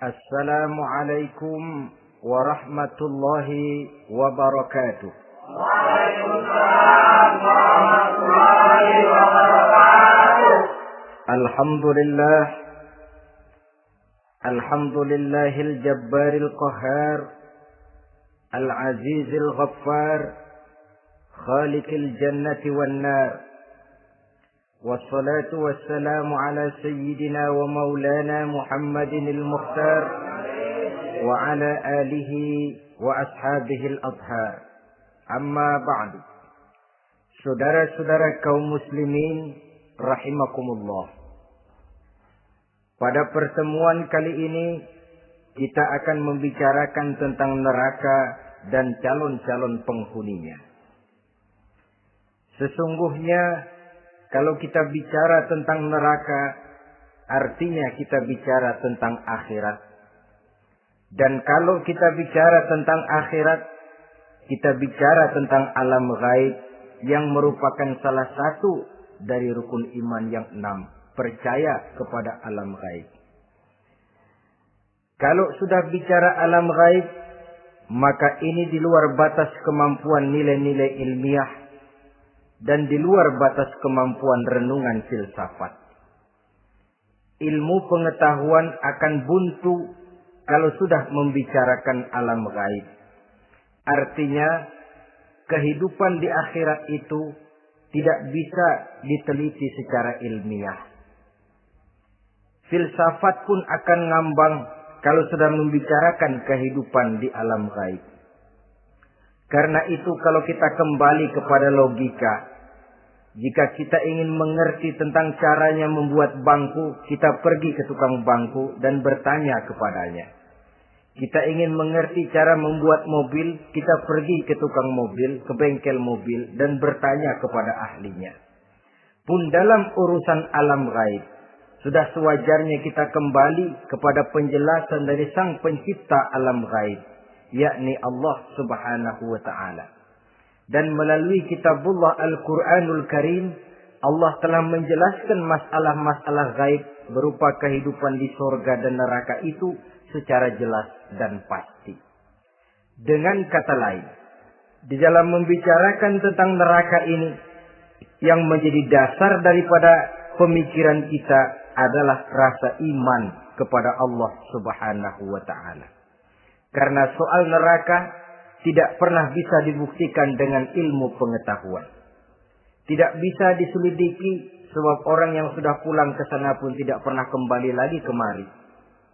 Assalamualaikum warahmatullahi wabarakatuh. Waalaikumsalam warahmatullahi wabarakatuh. Alhamdulillah. Alhamdulillahil jabbaril qahhar, al-azizil ghaffar, khaliqil jannati wan nar. Wassalatu wassalamu ala sayyidina wa maulana Muhammadinil Mukhtar wa ala alihi wa ashabihil adhar. Amma ba'du. Saudara-saudara kaum muslimin rahimakumullah. Pada pertemuan kali ini kita akan membicarakan tentang neraka dan calon-calon penghuninya. Sesungguhnya kalau kita bicara tentang neraka, artinya kita bicara tentang akhirat. Dan kalau kita bicara tentang akhirat, kita bicara tentang alam gaib yang merupakan salah satu dari rukun iman yang 6, percaya kepada alam gaib. Kalau sudah bicara alam gaib, maka ini di luar batas kemampuan nilai-nilai ilmiah dan di luar batas kemampuan renungan filsafat. Ilmu pengetahuan akan buntu kalau sudah membicarakan alam gaib. Artinya, kehidupan di akhirat itu tidak bisa diteliti secara ilmiah. Filsafat pun akan ngambang kalau sudah membicarakan kehidupan di alam gaib. Karena itu kalau kita kembali kepada logika, jika kita ingin mengerti tentang caranya membuat bangku, kita pergi ke tukang bangku dan bertanya kepadanya. Kita ingin mengerti cara membuat mobil, kita pergi ke tukang mobil, ke bengkel mobil dan bertanya kepada ahlinya. Pun dalam urusan alam gaib, sudah sewajarnya kita kembali kepada penjelasan dari Sang Pencipta alam gaib, yakni Allah Subhanahu wa ta'ala. Dan melalui kitabullah Al-Quranul Karim, Allah telah menjelaskan masalah-masalah gaib berupa kehidupan di surga dan neraka itu secara jelas dan pasti. Dengan kata lain, di dalam membicarakan tentang neraka ini, yang menjadi dasar daripada pemikiran kita adalah rasa iman kepada Allah Subhanahu wa ta'ala. Karena soal neraka tidak pernah bisa dibuktikan dengan ilmu pengetahuan. Tidak bisa diselidiki sebab orang yang sudah pulang ke sana pun tidak pernah kembali lagi kemari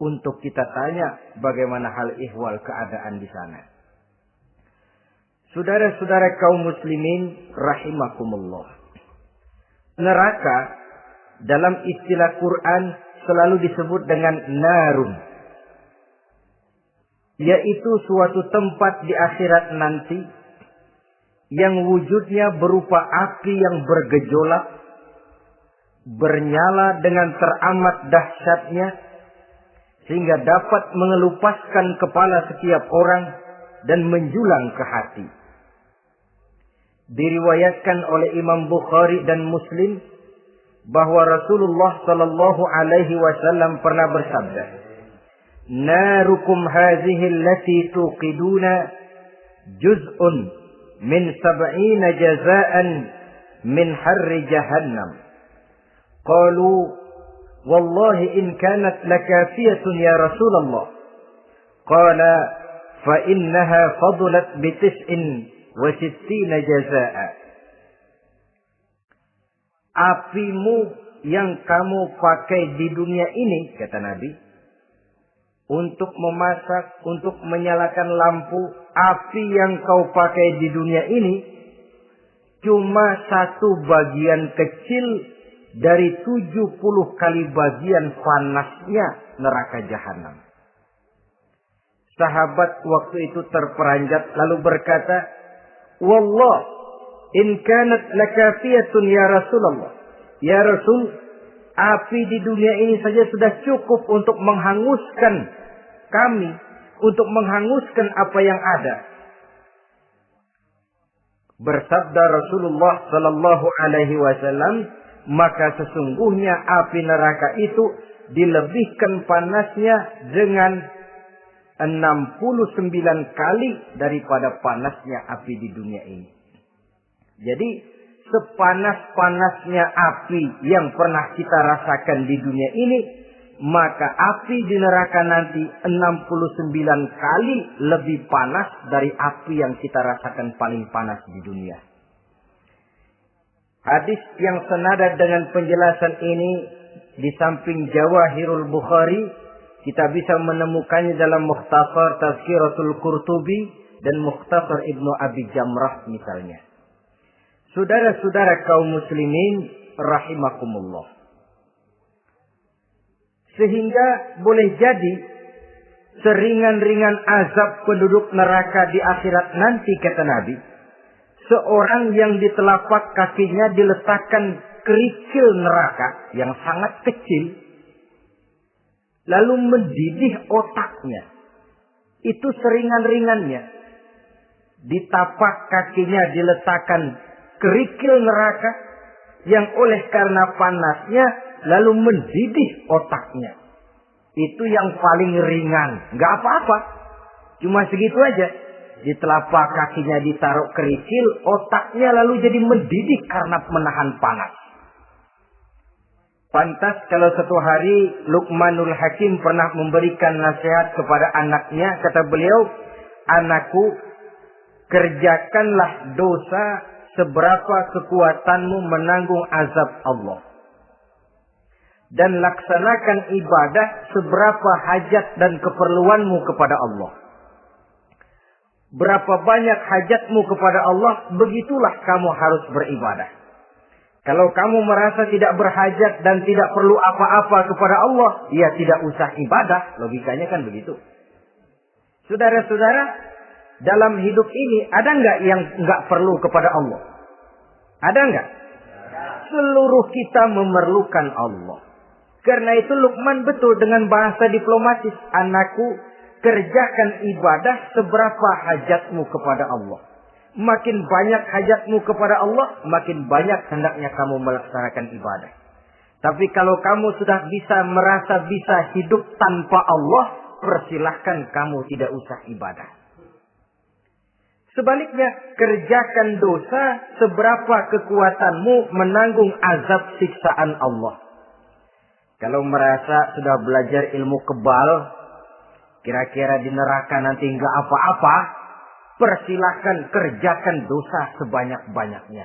untuk kita tanya bagaimana hal ihwal keadaan di sana. Saudara-saudara kaum muslimin rahimakumullah. Neraka dalam istilah Quran selalu disebut dengan narun, yaitu suatu tempat di akhirat nanti yang wujudnya berupa api yang bergejolak, bernyala dengan teramat dahsyatnya, sehingga dapat mengelupaskan kepala setiap orang dan menjulang ke hati. Diriwayatkan oleh Imam Bukhari dan Muslim bahwa Rasulullah sallallahu alaihi wasallam pernah bersabda, "Narukum hadhihi allati tuqiduna juz'un min 70 jazaan min harri jahannam." Qalu, "Wallahi in kanat lakafiyatun ya Rasulullah." Qala, "Fa innaha fadlat bi 69 jazaa." Apimu yang kamu pakai di dunia ini, kata Nabi, untuk memasak, untuk menyalakan lampu, api yang kau pakai di dunia ini cuma satu bagian kecil dari 70 kali bagian panasnya neraka jahanam. Sahabat waktu itu terperanjat lalu berkata, "Wallah, in kanat lakafiyatun ya Rasulullah." Ya Rasul, api di dunia ini saja sudah cukup untuk menghanguskan kami, untuk menghanguskan apa yang ada. Bersabda Rasulullah sallallahu alaihi wasallam, maka sesungguhnya api neraka itu dilebihkan panasnya dengan 69 kali daripada panasnya api di dunia ini. Jadi sepanas-panasnya api yang pernah kita rasakan di dunia ini, maka api di neraka nanti 69 kali lebih panas dari api yang kita rasakan paling panas di dunia. Hadis yang senada dengan penjelasan ini di samping Jawahirul Bukhari, kita bisa menemukannya dalam Mukhtasar Tazkiratul Qurtubi dan Mukhtasar Ibnu Abi Jamrah misalnya. Saudara-saudara kaum muslimin rahimakumullah. Sehingga boleh jadi seringan-ringan azab penduduk neraka di akhirat nanti, kata Nabi, seorang yang di telapak kakinya diletakkan kerikil neraka yang sangat kecil, lalu mendidih otaknya. Itu seringan-ringannya. Di tapak kakinya diletakkan kerikil neraka yang oleh karena panasnya lalu mendidih otaknya. Itu yang paling ringan. Nggak apa-apa. Cuma segitu aja. Di telapak kakinya ditaruh kerikil, otaknya lalu jadi mendidih karena menahan panas. Pantas kalau satu hari Luqmanul Hakim pernah memberikan nasihat kepada anaknya. Kata beliau, anakku, kerjakanlah dosa seberapa kekuatanmu menanggung azab Allah. Dan laksanakan ibadah seberapa hajat dan keperluanmu kepada Allah. Berapa banyak hajatmu kepada Allah, begitulah kamu harus beribadah. Kalau kamu merasa tidak berhajat dan tidak perlu apa-apa kepada Allah, ya tidak usah ibadah. Logikanya kan begitu. Saudara-saudara, dalam hidup ini ada nggak yang nggak perlu kepada Allah? Ada nggak? Seluruh kita memerlukan Allah. Karena itu Luqman betul dengan bahasa diplomatis. Anakku, kerjakan ibadah seberapa hajatmu kepada Allah. Makin banyak hajatmu kepada Allah, makin banyak hendaknya kamu melaksanakan ibadah. Tapi kalau kamu sudah merasa bisa hidup tanpa Allah, persilahkan kamu tidak usah ibadah. Sebaliknya, kerjakan dosa seberapa kekuatanmu menanggung azab siksaan Allah. Kalau merasa sudah belajar ilmu kebal, kira-kira di neraka nanti nggak apa-apa, persilahkan kerjakan dosa sebanyak-banyaknya.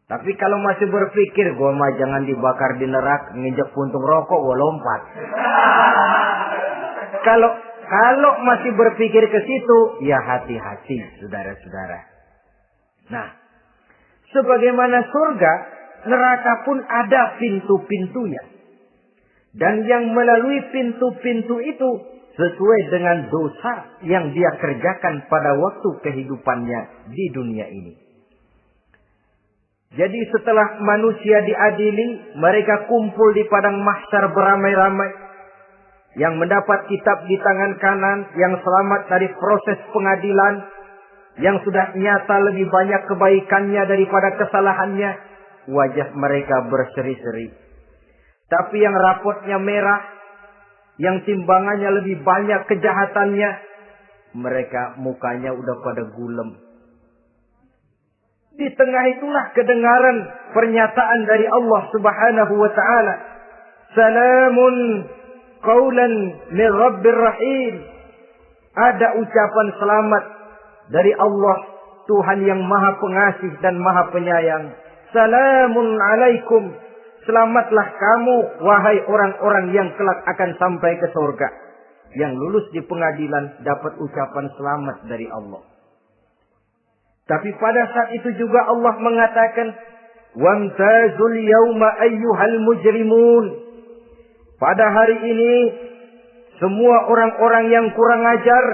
Tapi kalau masih berpikir, gua mah jangan dibakar di neraka, nginjek puntung rokok, gua lompat. Kalau masih berpikir ke situ, ya hati-hati, saudara-saudara. Nah, sebagaimana surga, neraka pun ada pintu-pintunya. Dan yang melalui pintu-pintu itu sesuai dengan dosa yang dia kerjakan pada waktu kehidupannya di dunia ini. Jadi setelah manusia diadili, mereka kumpul di padang mahsyar beramai-ramai. Yang mendapat kitab di tangan kanan, yang selamat dari proses pengadilan, yang sudah nyata lebih banyak kebaikannya daripada kesalahannya, wajah mereka berseri-seri. Tapi yang rapotnya merah, yang timbangannya lebih banyak kejahatannya, mereka mukanya udah pada gulem. Di tengah itulah kedengaran pernyataan dari Allah Subhanahu wa taala. Salamun qaulan min Rabbir Rahim. Ada ucapan selamat dari Allah, Tuhan yang Maha Pengasih dan Maha Penyayang. Salamun alaikum. Selamatlah kamu, wahai orang-orang yang kelak akan sampai ke surga. Yang lulus di pengadilan dapat ucapan selamat dari Allah. Tapi pada saat itu juga Allah mengatakan, wamtazul yawma ayyuhal mujrimun. Pada hari ini, semua orang-orang yang kurang ajar,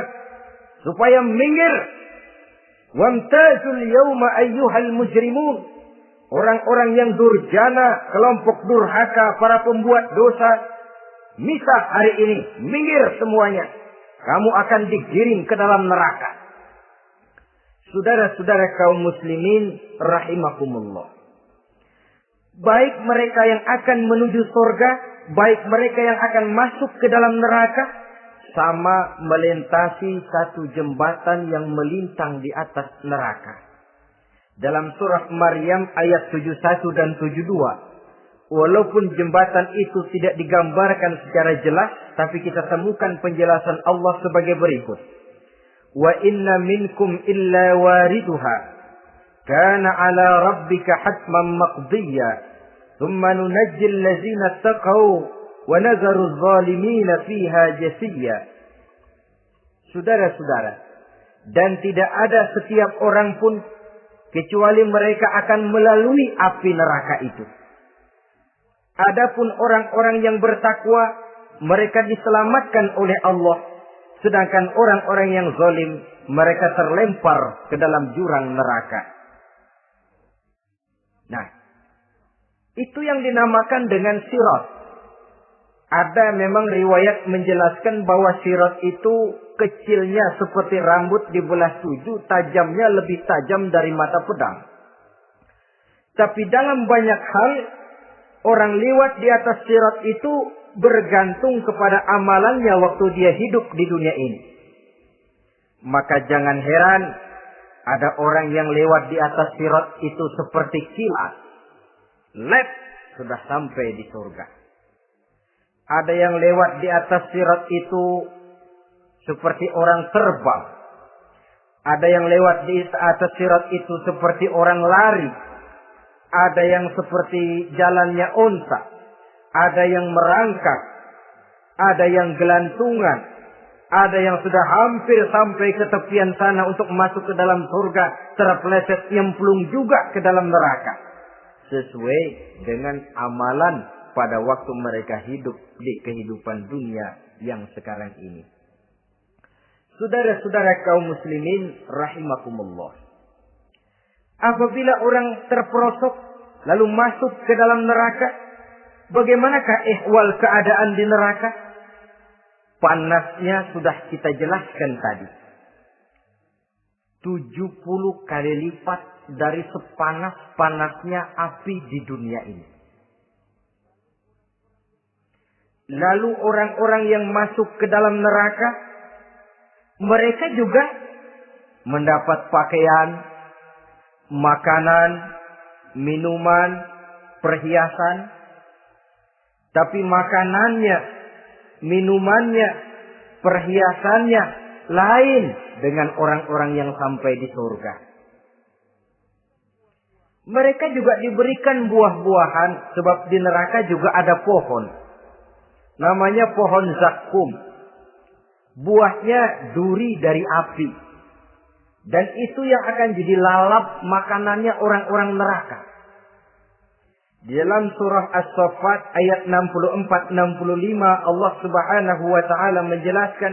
supaya minggir. Wamtazul yawma ayyuhal mujrimun. Orang-orang yang durjana, kelompok durhaka, para pembuat dosa, misah hari ini, minggir semuanya. Kamu akan digiring ke dalam neraka. Saudara-saudara kaum muslimin rahimakumullah. Baik mereka yang akan menuju surga, baik mereka yang akan masuk ke dalam neraka, sama melintasi satu jembatan yang melintang di atas neraka. Dalam surah Maryam ayat 71 dan 72. Walaupun jembatan itu tidak digambarkan secara jelas, tapi kita temukan penjelasan Allah sebagai berikut. Wa inna minkum illa wariduha. Kana ala rabbika hatman maqdiyya. Thumma nunajjil lazina taqaw. Wa nazaru zalimina fiha jasiyya. Saudara-saudara, dan tidak ada setiap orang pun kecuali mereka akan melalui api neraka itu. Adapun orang-orang yang bertakwa, mereka diselamatkan oleh Allah. Sedangkan orang-orang yang zalim, mereka terlempar ke dalam jurang neraka. Nah, itu yang dinamakan dengan sirat. Ada memang riwayat menjelaskan bahwa sirat itu kecilnya seperti rambut dibelah 7, tajamnya lebih tajam dari mata pedang. Tapi dalam banyak hal, orang lewat di atas sirat itu bergantung kepada amalannya waktu dia hidup di dunia ini. Maka jangan heran ada orang yang lewat di atas sirat itu seperti kilat. Lep, sudah sampai di surga. Ada yang lewat di atas sirat itu seperti orang terbang. Ada yang lewat di atas sirat itu seperti orang lari. Ada yang seperti jalannya unta. Ada yang merangkak. Ada yang gelantungan. Ada yang sudah hampir sampai ke tepian sana untuk masuk ke dalam surga. Terpeleset nyemplung juga ke dalam neraka. Sesuai dengan amalan pada waktu mereka hidup di kehidupan dunia yang sekarang ini. Saudara-saudara kaum muslimin rahimakumullah. Apabila orang terperosok lalu masuk ke dalam neraka, bagaimanakah ihwal keadaan di neraka? Panasnya sudah kita jelaskan tadi. 70 kali lipat dari sepanas-panasnya api di dunia ini. Lalu orang-orang yang masuk ke dalam neraka, mereka juga mendapat pakaian, makanan, minuman, perhiasan. Tapi makanannya, minumannya, perhiasannya lain dengan orang-orang yang sampai di surga. Mereka juga diberikan buah-buahan, sebab di neraka juga ada pohon. Namanya pohon zakum. Buahnya duri dari api. Dan itu yang akan jadi lalap makanannya orang-orang neraka. Di dalam surah As-Saffat ayat 64-65 Allah Subhanahu wa taala menjelaskan,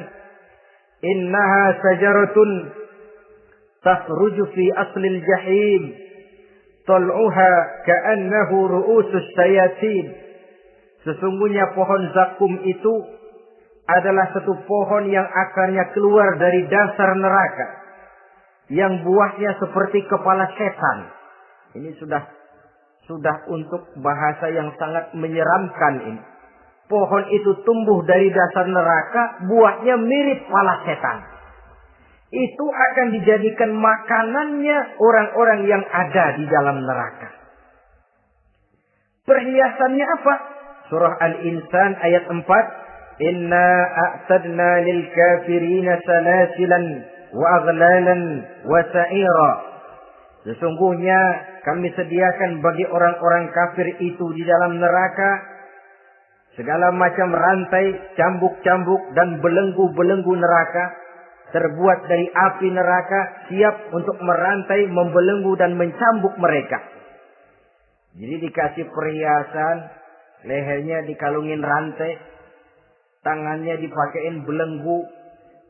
"Innaha sajaratun takhruju fi aslil jahim, tal'uha ka'annahu ru'usus sayatin." Sesungguhnya pohon zakum itu adalah satu pohon yang akarnya keluar dari dasar neraka, yang buahnya seperti kepala setan. Ini sudah untuk bahasa yang sangat menyeramkan ini. Pohon itu tumbuh dari dasar neraka, buahnya mirip kepala setan. Itu akan dijadikan makanannya orang-orang yang ada di dalam neraka. Perhiasannya apa? Surah Al-Insan ayat 4. Inna a'tadna lil kafirina salasilan wa aghlalan wa sa'ira. Sesungguhnya kami sediakan bagi orang-orang kafir itu di dalam neraka segala macam rantai, cambuk-cambuk dan belenggu-belenggu neraka terbuat dari api neraka, siap untuk merantai, membelenggu dan mencambuk mereka. Jadi dikasih perhiasan, lehernya dikalungin rantai, tangannya dipakein belenggu,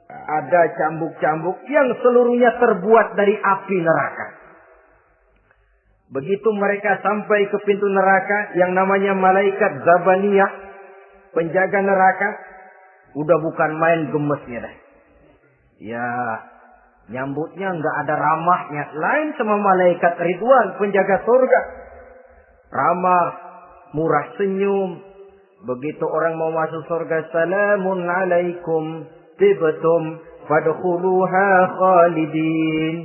ada cambuk-cambuk yang seluruhnya terbuat dari api neraka. Begitu mereka sampai ke pintu neraka yang namanya malaikat Zabaniyah, penjaga neraka, udah bukan main gemesnya dah. Ya, nyambutnya nggak ada ramahnya, lain sama malaikat Ridwan, penjaga surga. ramah, murah senyum. Begitu orang mau masuk surga, salamun alaikum tibtum fadkhuluha khalidin.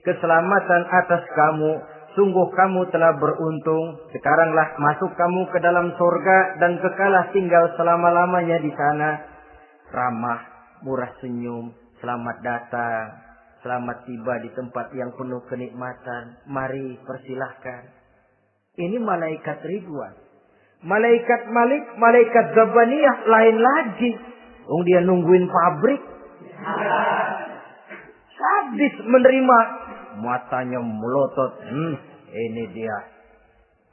Keselamatan atas kamu, sungguh kamu telah beruntung. Sekaranglah masuk kamu ke dalam surga dan kekalah tinggal selama-lamanya di sana. Ramah, murah senyum, selamat datang, selamat tiba di tempat yang penuh kenikmatan. Mari persilahkan. Ini malaikat Ridwan. Malaikat Malik, malaikat Zabaniyah lain lagi. Dia nungguin pabrik. Sadis menerima. Matanya melotot. Ini dia.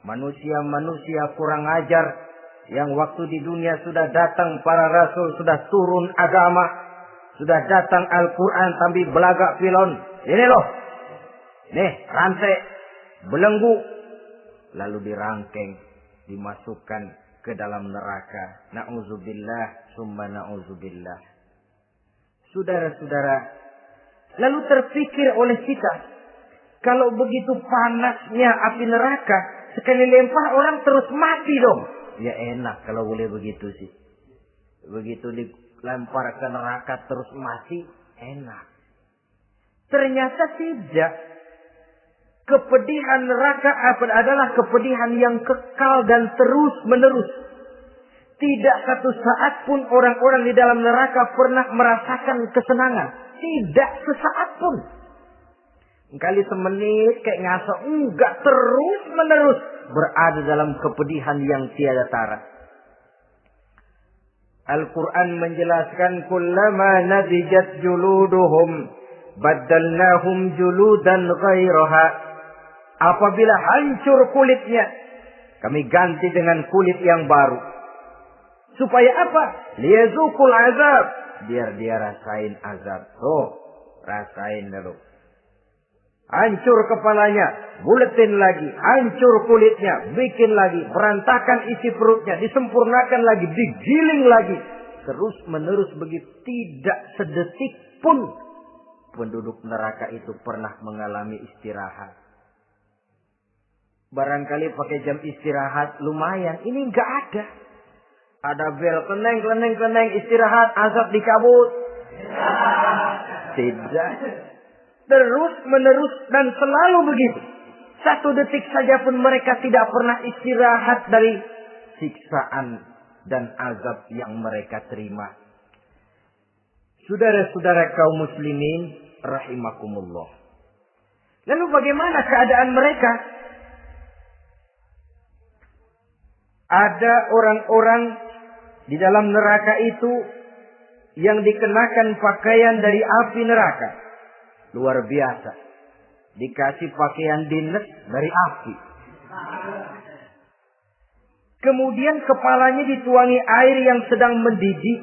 Manusia-manusia kurang ajar. Yang waktu di dunia sudah datang para rasul. Sudah turun agama. Sudah datang Al-Quran. Tapi belagak pilon. Ini loh. Nih rantai. Belenggu. Lalu dirangkeng. Dimasukkan ke dalam neraka. Na'udzubillah. Summa na'udzubillah. Saudara-saudara. Lalu terpikir oleh kita. Kalau begitu panasnya api neraka. Sekali lempar orang terus mati dong. Ya enak kalau boleh begitu sih. Begitu dilempar ke neraka terus mati. Enak. Ternyata tidak. Kepedihan neraka adalah kepedihan yang kekal dan terus menerus. Tidak satu saat pun orang-orang di dalam neraka pernah merasakan kesenangan. Tidak sesaat pun. Kali semenit kayak ngaso. Enggak, terus menerus berada dalam kepedihan yang tiada tara. Al-Quran menjelaskan. Kullama nadijat juluduhum baddalnahum juludan ghairaha. Apabila hancur kulitnya, kami ganti dengan kulit yang baru. Supaya apa? Liyazukul azab. Biar dia rasain azab. Rasain dulu. Hancur kepalanya, buletin lagi. Hancur kulitnya, bikin lagi. Berantakan isi perutnya, disempurnakan lagi, digiling lagi. Terus menerus begitu. Tidak sedetik pun penduduk neraka itu pernah mengalami istirahat. Barangkali pakai jam istirahat lumayan. Ini enggak ada. Ada bel, keneng, istirahat, azab dicabut. Tidak. Terus menerus dan selalu begitu. Satu detik saja pun mereka tidak pernah istirahat dari siksaan dan azab yang mereka terima. Saudara-saudara kaum muslimin rahimakumullah. Lalu bagaimana keadaan mereka? Ada orang-orang di dalam neraka itu yang dikenakan pakaian dari api neraka. Luar biasa. Dikasih pakaian dinas dari api. Kemudian kepalanya dituangi air yang sedang mendidih.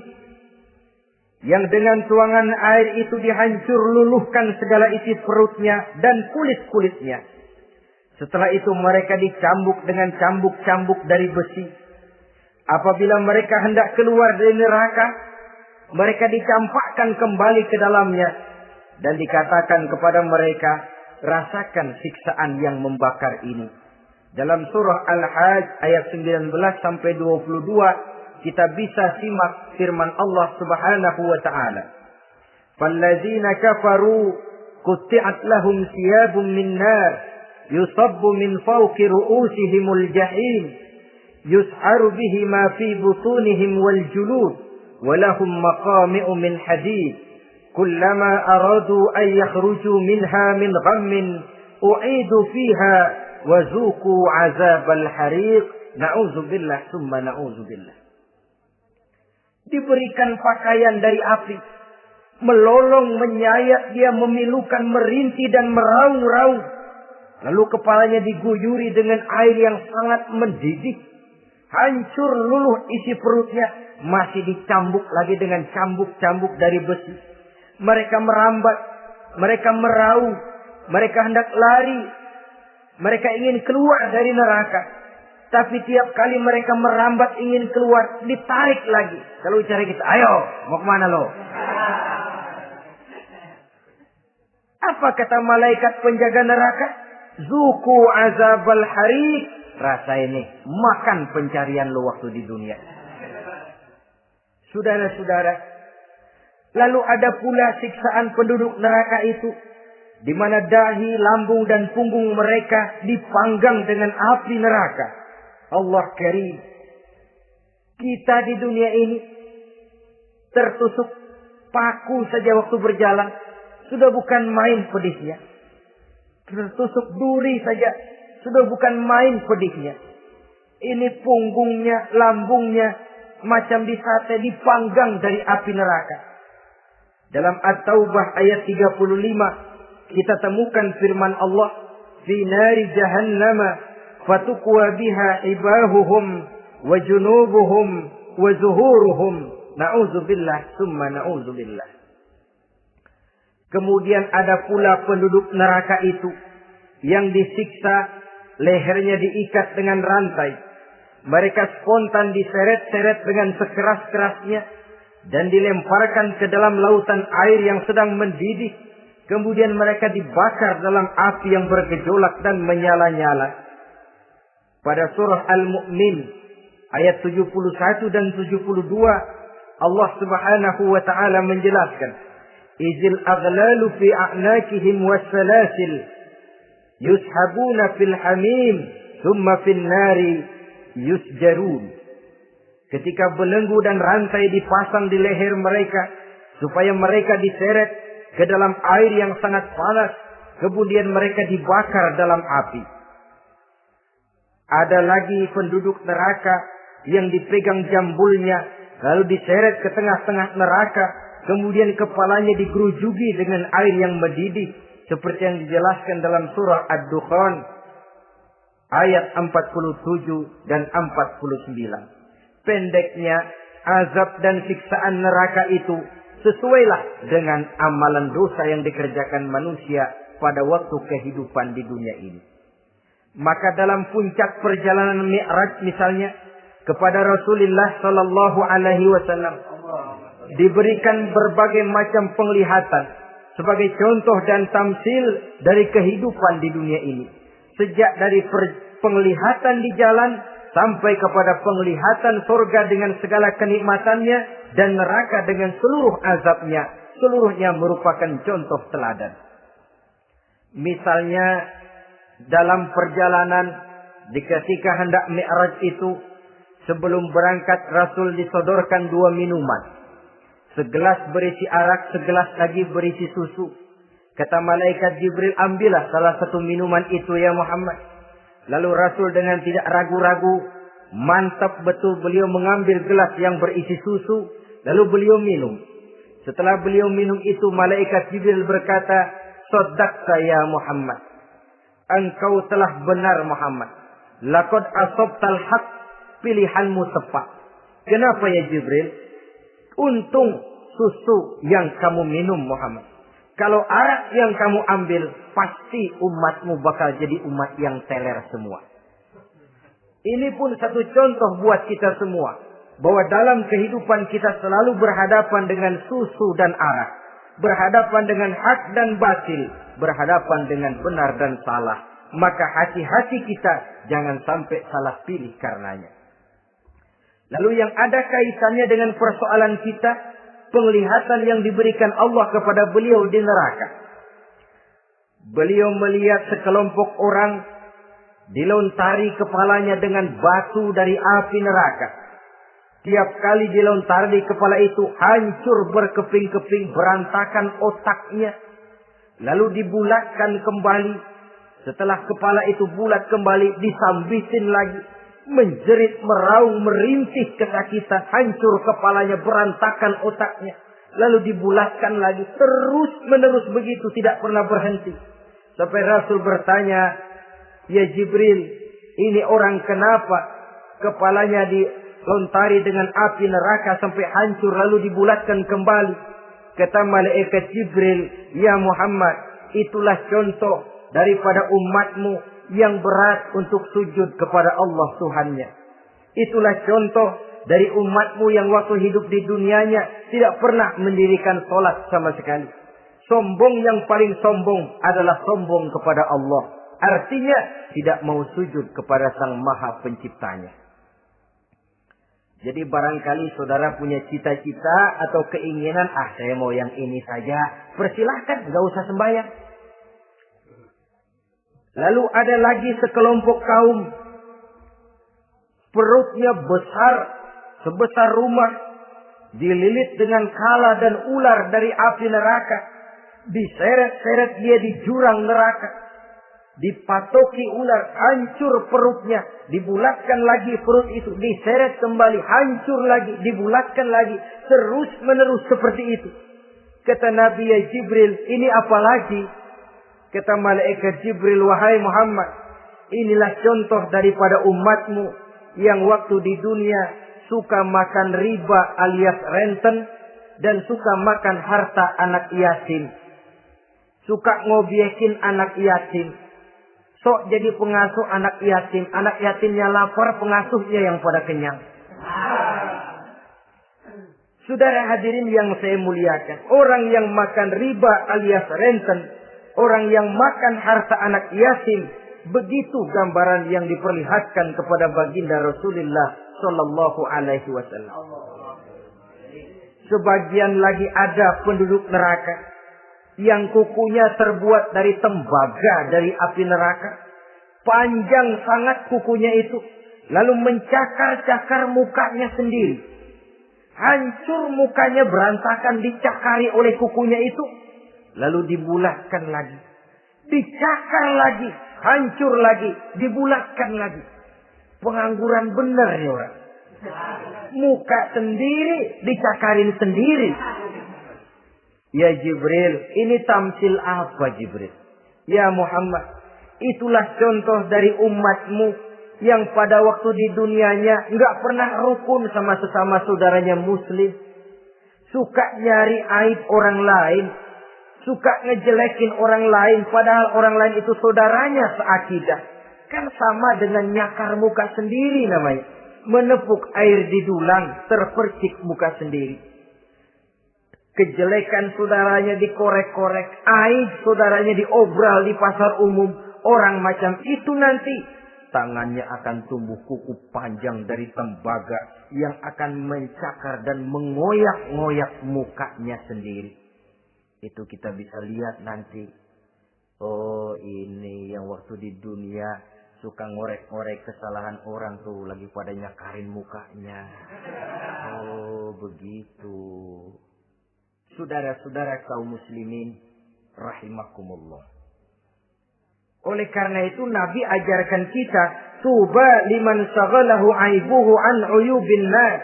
Yang dengan tuangan air itu dihancur luluhkan segala isi perutnya dan kulit-kulitnya. Setelah itu mereka dicambuk dengan cambuk-cambuk dari besi. Apabila mereka hendak keluar dari neraka, mereka dicampakkan kembali ke dalamnya. Dan dikatakan kepada mereka, rasakan siksaan yang membakar ini. Dalam surah Al-Hajj ayat 19 sampai 22, kita bisa simak firman Allah Subhanahu wa taala. Fallazina kafaru qutti'at lahum thiyabun min nar yusabbu min fawqi ru'usihimul jahim yus'aru bihi ma fi butunihim wal julud wa lahum maqami'u min hadid kullama aradu an yakhruju minha min ghammin u'idu fiha wa zuqu 'azabal hariq na'udzubillah summa na'udzubillah. Diberikan pakaian dari api, melolong, menyayat dia, memilukan, merintih dan meraung-raung. Lalu kepalanya diguyuri dengan air yang sangat mendidih. Hancur luluh isi perutnya. Masih dicambuk lagi dengan cambuk-cambuk dari besi. Mereka merambat. Mereka meraung. Mereka hendak lari. Mereka ingin keluar dari neraka. Tapi tiap kali mereka merambat ingin keluar, ditarik lagi. Kalau bicara kita, ayo, mau kemana lo? Apa kata malaikat penjaga neraka? Zuku azabal hariq, rasa ini makan pencarian lu waktu di dunia. Saudara-saudara, lalu ada pula siksaan penduduk neraka itu, di mana dahi, lambung dan punggung mereka dipanggang dengan api neraka. Allah karim. Kita di dunia ini tertusuk paku saja waktu berjalan sudah bukan main pedihnya. Tertusuk duri saja sudah bukan main pedihnya. Ini punggungnya, lambungnya macam disate, dipanggang dari api neraka. Dalam At-Taubah ayat 35 kita temukan firman Allah, "Fi nari jahannam fatukwa biha ibahuhum wa junubuhum wa zuhuruhum." Na'udzubillah summa na'udzubillah. Kemudian ada pula penduduk neraka itu yang disiksa, lehernya diikat dengan rantai. Mereka spontan diseret-seret dengan sekeras-kerasnya dan dilemparkan ke dalam lautan air yang sedang mendidih. Kemudian mereka dibakar dalam api yang bergejolak dan menyala-nyala. Pada surah Al-Mu'min ayat 71 dan 72 Allah Subhanahu wa taala menjelaskan, "Izil aghlalu fi a'nakihim was-salasil yushabuna fil hamim thumma fil nari yusjarun." Ketika belenggu dan rantai dipasang di leher mereka supaya mereka diseret ke dalam air yang sangat panas, kemudian mereka dibakar dalam api. Ada lagi penduduk neraka yang dipegang jambulnya lalu diseret ke tengah-tengah neraka, kemudian kepalanya digerujugi dengan air yang mendidih seperti yang dijelaskan dalam surah Ad-Dukhan ayat 47 dan 49. Pendeknya, azab dan siksaan neraka itu sesuailah dengan amalan dosa yang dikerjakan manusia pada waktu kehidupan di dunia ini. Maka dalam puncak perjalanan Mi'raj misalnya, kepada Rasulullah sallallahu alaihi wasallam diberikan berbagai macam penglihatan sebagai contoh dan tamsil dari kehidupan di dunia ini. Sejak dari penglihatan di jalan sampai kepada penglihatan surga dengan segala kenikmatannya dan neraka dengan seluruh azabnya, seluruhnya merupakan contoh teladan. Misalnya dalam perjalanan ketika hendak Mi'raj itu, sebelum berangkat Rasul disodorkan 2 minuman. Segelas berisi arak, segelas lagi berisi susu. Kata malaikat Jibril, "Ambillah salah satu minuman itu ya Muhammad." Lalu Rasul dengan tidak ragu-ragu, mantap betul beliau mengambil gelas yang berisi susu, lalu beliau minum. Setelah beliau minum itu, malaikat Jibril berkata, "Shaddaqta ya Muhammad." Engkau telah benar Muhammad. Laqad asabtal haqq, pilihanmu tepat. Kenapa ya Jibril? Untung susu yang kamu minum Muhammad. Kalau arak yang kamu ambil, pasti umatmu bakal jadi umat yang teler semua. Ini pun satu contoh buat kita semua, bahwa dalam kehidupan kita selalu berhadapan dengan susu dan arak, berhadapan dengan hak dan batil, berhadapan dengan benar dan salah. Maka hati-hati kita jangan sampai salah pilih karenanya. Lalu yang ada kaitannya dengan persoalan kita, penglihatan yang diberikan Allah kepada beliau di neraka. Beliau melihat sekelompok orang dilontari kepalanya dengan batu dari api neraka. Tiap kali dilontari kepala itu hancur berkeping-keping, berantakan otaknya. Lalu dibulatkan kembali. Setelah kepala itu bulat kembali, disambitin lagi. Menjerit, meraung, merintih kesakitan, hancur kepalanya, berantakan otaknya. Lalu dibulatkan lagi, terus menerus begitu, tidak pernah berhenti. Sampai Rasul bertanya, "Ya Jibril, ini orang kenapa kepalanya dilontari dengan api neraka sampai hancur lalu dibulatkan kembali?" Kata malaikat Jibril, "Ya Muhammad, itulah contoh daripada umatmu yang berat untuk sujud kepada Allah Tuhannya. Itulah contoh dari umatmu yang waktu hidup di dunianya tidak pernah mendirikan sholat sama sekali. Sombong yang paling sombong adalah sombong kepada Allah. Artinya tidak mau sujud kepada Sang Maha Penciptanya. Jadi barangkali saudara punya cita-cita atau keinginan, saya mau yang ini saja. Persilahkan, nggak usah sembahyang. Lalu ada lagi sekelompok kaum. Perutnya besar, sebesar rumah. Dililit dengan kala dan ular dari api neraka. Diseret-seret dia di jurang neraka. Dipatoki ular, hancur perutnya. Dibulatkan lagi perut itu. Diseret kembali, hancur lagi. Dibulatkan lagi. Terus menerus seperti itu. Kata Nabi Jibril, ini apa lagi? Kata malaikat Jibril, wahai Muhammad, inilah contoh daripada umatmu yang waktu di dunia suka makan riba alias renten dan suka makan harta anak yatim. Suka ngobyekin anak yatim. Sok jadi pengasuh anak yatim. Anak yatimnya lapar, pengasuhnya yang pada kenyang. Saudara hadirin yang saya muliakan. Orang yang makan riba alias renten. Orang yang makan harta anak yatim. Begitu gambaran yang diperlihatkan kepada baginda Rasulullah Sallallahu Alaihi Wasallam. Sebagian lagi ada penduduk neraka yang kukunya terbuat dari tembaga dari api neraka. Panjang sangat kukunya itu. Lalu mencakar-cakar mukanya sendiri. Hancur mukanya, berantakan, dicakari oleh kukunya itu. Lalu dibulatkan lagi. Dicakar lagi. Hancur lagi. Dibulatkan lagi. Pengangguran benar ya orang. Muka sendiri, dicakarin sendiri. Ya Jibril, ini tamsil apa Jibril? Ya Muhammad, itulah contoh dari umatmu yang pada waktu di dunianya nggak pernah rukun sama sesama saudaranya muslim. Suka nyari aib orang lain. Suka ngejelekin orang lain. Padahal orang lain itu saudaranya seakidah. Kan sama dengan nyakar muka sendiri namanya. Menepuk air di dulang, terpercik muka sendiri. Kejelekan saudaranya dikorek-korek. Aib saudaranya diobral di pasar umum. Orang macam itu nanti tangannya akan tumbuh kuku panjang dari tembaga yang akan mencakar dan mengoyak-ngoyak mukanya sendiri. Itu kita bisa lihat nanti. Oh, ini yang waktu di dunia suka ngorek-ngorek kesalahan orang tuh lagi pada nyakarin mukanya. Oh, begitu. Saudara-saudara kaum muslimin rahimakumullah. Oleh karena itu Nabi ajarkan kita, tuba liman shaghalahu aibuhu an uyubin nas.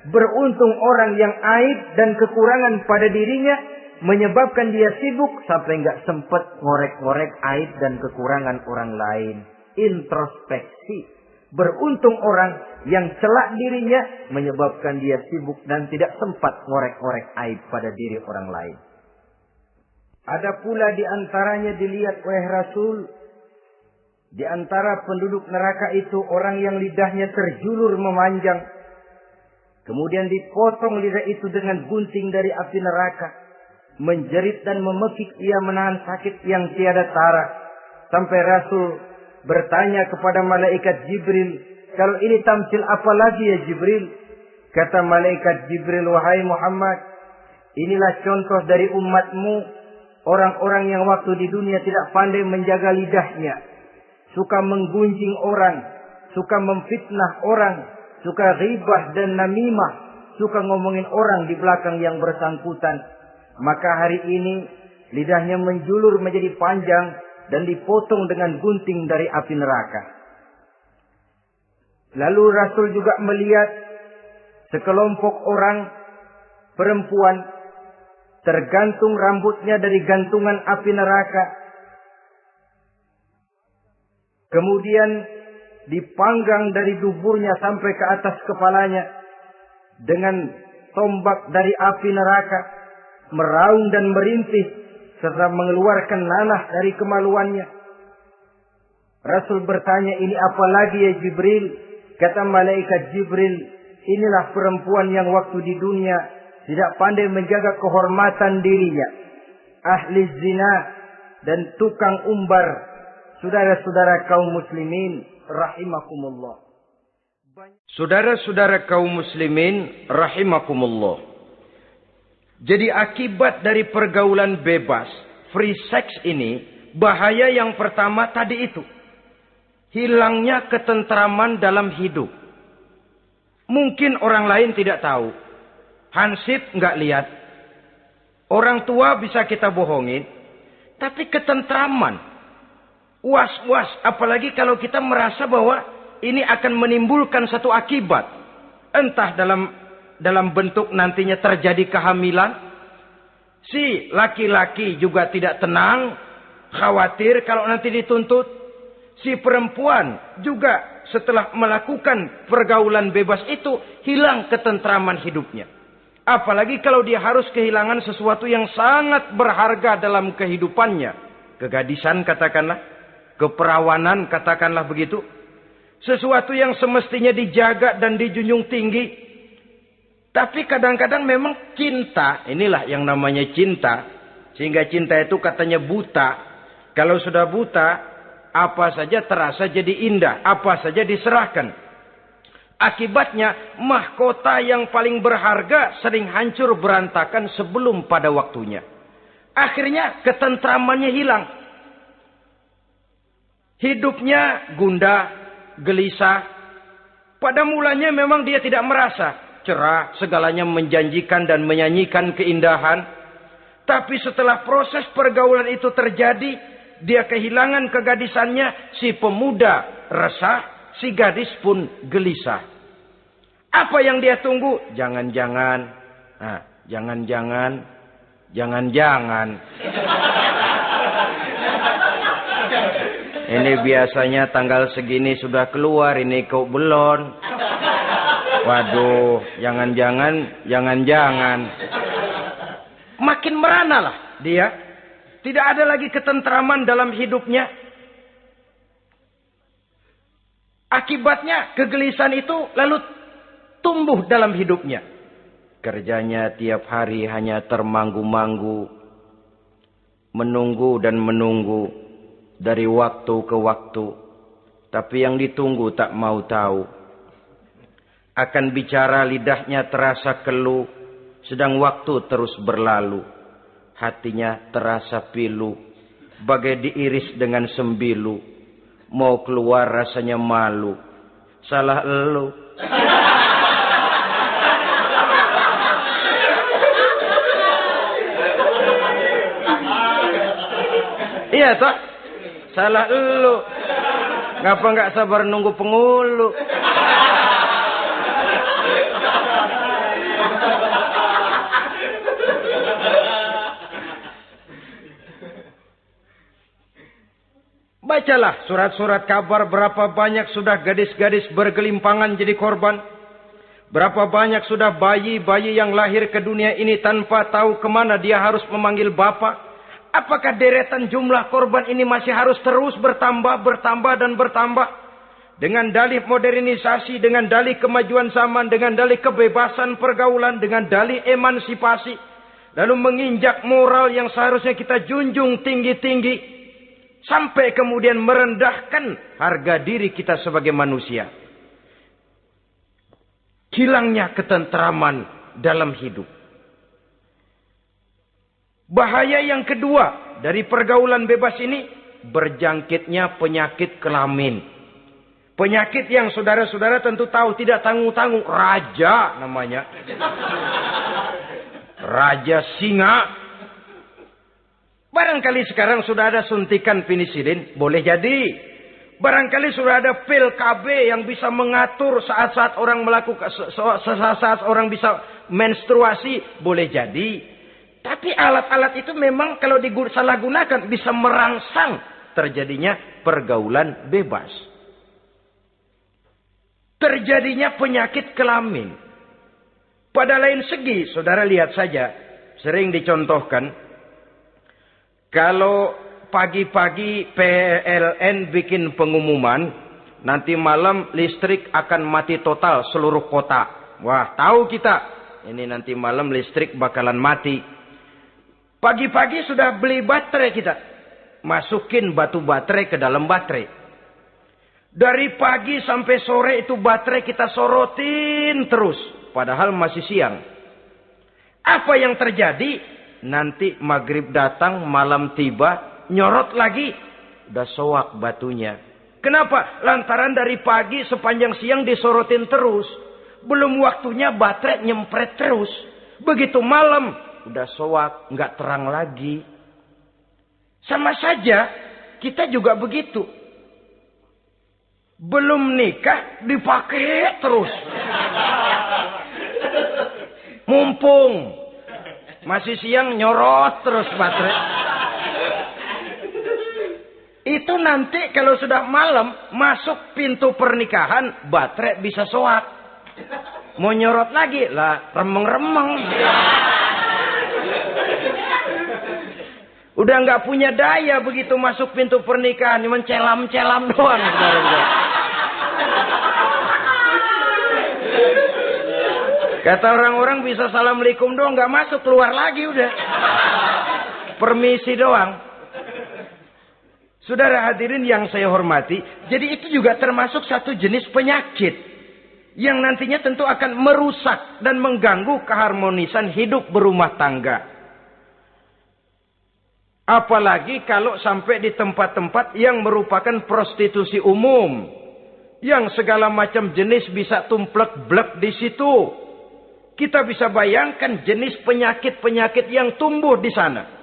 Beruntung orang yang aib dan kekurangan pada dirinya menyebabkan dia sibuk sampai enggak sempat ngorek-ngorek aib dan kekurangan orang lain. Introspeksi. Beruntung orang yang celak dirinya menyebabkan dia sibuk dan tidak sempat ngorek-ngorek aib pada diri orang lain. Ada pula di antaranya dilihat oleh Rasul. Di antara penduduk neraka itu orang yang lidahnya terjulur memanjang. Kemudian dipotong lidah itu dengan gunting dari api neraka. Menjerit dan memekik ia menahan sakit yang tiada tara. Sampai Rasul bertanya kepada malaikat Jibril, kalau ini tamsil apa lagi ya Jibril? Kata malaikat Jibril, wahai Muhammad, inilah contoh dari umatmu, orang-orang yang waktu di dunia tidak pandai menjaga lidahnya, suka menggunjing orang, suka memfitnah orang, suka ghibah dan namimah, suka ngomongin orang di belakang yang bersangkutan. Maka hari ini lidahnya menjulur menjadi panjang dan dipotong dengan gunting dari api neraka. Lalu Rasul juga melihat sekelompok orang perempuan tergantung rambutnya dari gantungan api neraka. Kemudian dipanggang dari duburnya sampai ke atas kepalanya dengan tombak dari api neraka, meraung dan merintih serta mengeluarkan nanah dari kemaluannya. Rasul bertanya, ini apa lagi ya Jibril? Kata malaikat Jibril, inilah perempuan yang waktu di dunia tidak pandai menjaga kehormatan dirinya. Ahli zina dan tukang umbar Saudara-saudara kaum muslimin rahimakumullah. Saudara-saudara kaum muslimin rahimakumullah. Jadi akibat dari pergaulan bebas, free sex ini, bahaya yang pertama tadi itu. Hilangnya ketentraman dalam hidup. Mungkin orang lain tidak tahu. Hansip nggak lihat. Orang tua bisa kita bohongin. Tapi ketentraman. Was-was. Apalagi kalau kita merasa bahwa ini akan menimbulkan satu akibat. Entah dalam bentuk nantinya terjadi kehamilan. Si laki-laki juga tidak tenang. Khawatir kalau nanti dituntut. Si perempuan juga setelah melakukan pergaulan bebas itu hilang ketentraman hidupnya. Apalagi kalau dia harus kehilangan sesuatu yang sangat berharga dalam kehidupannya. Kegadisan katakanlah. Keperawanan katakanlah begitu. Sesuatu yang semestinya dijaga dan dijunjung tinggi. Tapi kadang-kadang memang cinta. Inilah yang namanya cinta. Sehingga cinta itu katanya buta. Kalau sudah buta, apa saja terasa jadi indah. Apa saja diserahkan. Akibatnya mahkota yang paling berharga sering hancur berantakan sebelum pada waktunya. Akhirnya ketentramannya hilang. Hidupnya gundah, gelisah. Pada mulanya memang dia tidak merasa cerah, segalanya menjanjikan dan menyanyikan keindahan. Tapi setelah proses pergaulan itu terjadi, dia kehilangan kegadisannya, si pemuda resah, si gadis pun gelisah. Apa yang dia tunggu? Jangan-jangan. Nah, jangan-jangan. Jangan-jangan. Ini biasanya tanggal segini sudah keluar, ini kok belum. Waduh, jangan-jangan, jangan-jangan. Makin merana lah dia. Tidak ada lagi ketentraman dalam hidupnya. Akibatnya kegelisahan itu lalu tumbuh dalam hidupnya. Kerjanya tiap hari hanya termanggu-manggu. Menunggu dan menunggu. Dari waktu ke waktu. Tapi yang ditunggu tak mau tahu. Akan bicara lidahnya terasa keluh. Sedang waktu terus berlalu. Hatinya terasa pilu. Bagai diiris dengan sembilu. Mau keluar rasanya malu. Salah elu. Iya toh? Salah elu. Ngapa nggak sabar nunggu pengulu? Bacalah surat-surat kabar berapa banyak sudah gadis-gadis bergelimpangan jadi korban. Berapa banyak sudah bayi-bayi yang lahir ke dunia ini tanpa tahu kemana dia harus memanggil bapak. Apakah deretan jumlah korban ini masih harus terus bertambah, dan bertambah? Dengan dalih modernisasi, dengan dalih kemajuan zaman, dengan dalih kebebasan pergaulan, dengan dalih emansipasi. Lalu menginjak moral yang seharusnya kita junjung tinggi-tinggi. Sampai kemudian merendahkan harga diri kita sebagai manusia. Hilangnya ketentraman dalam hidup. Bahaya yang kedua dari pergaulan bebas ini, berjangkitnya penyakit kelamin. Penyakit yang saudara-saudara tentu tahu, tidak tanggung-tanggung. Raja namanya. Raja singa. Barangkali sekarang sudah ada suntikan penisilin, boleh jadi. Barangkali sudah ada pil KB yang bisa mengatur saat-saat orang melakukan, saat orang bisa menstruasi, boleh jadi. Tapi alat-alat itu memang kalau disalahgunakan bisa merangsang terjadinya pergaulan bebas. Terjadinya penyakit kelamin. Pada lain segi, saudara lihat saja, sering dicontohkan. Kalau pagi-pagi PLN bikin pengumuman, nanti malam listrik akan mati total seluruh kota. Wah, tahu kita, ini nanti malam listrik bakalan mati. Pagi-pagi sudah beli baterai kita. masukin batu baterai ke dalam baterai. Dari pagi sampai sore itu baterai kita sorotin terus. Padahal masih siang. Apa yang terjadi? Nanti maghrib datang, malam tiba, nyorot lagi. Udah soak batunya. Kenapa? Lantaran dari pagi sepanjang siang disorotin terus. Belum waktunya baterai nyempret terus. Begitu malam, udah soak, nggak terang lagi. Sama saja, kita juga begitu. Belum nikah, dipakai terus. Mumpung masih siang, nyorot terus baterai. Itu nanti kalau sudah malam, masuk pintu pernikahan, baterai bisa soak. Mau nyorot lagi, lah remeng-remeng. Udah nggak punya daya begitu masuk pintu pernikahan, cuma celam-celam doang. Kata orang-orang bisa assalamualaikum doang, nggak masuk, keluar lagi udah. Permisi doang. Saudara hadirin yang saya hormati, jadi itu juga termasuk satu jenis penyakit yang nantinya tentu akan merusak dan mengganggu keharmonisan hidup berumah tangga. Apalagi kalau sampai di tempat-tempat yang merupakan prostitusi umum. Yang segala macam jenis bisa tumplek-blek di situ. Kita bisa bayangkan jenis penyakit-penyakit yang tumbuh di sana.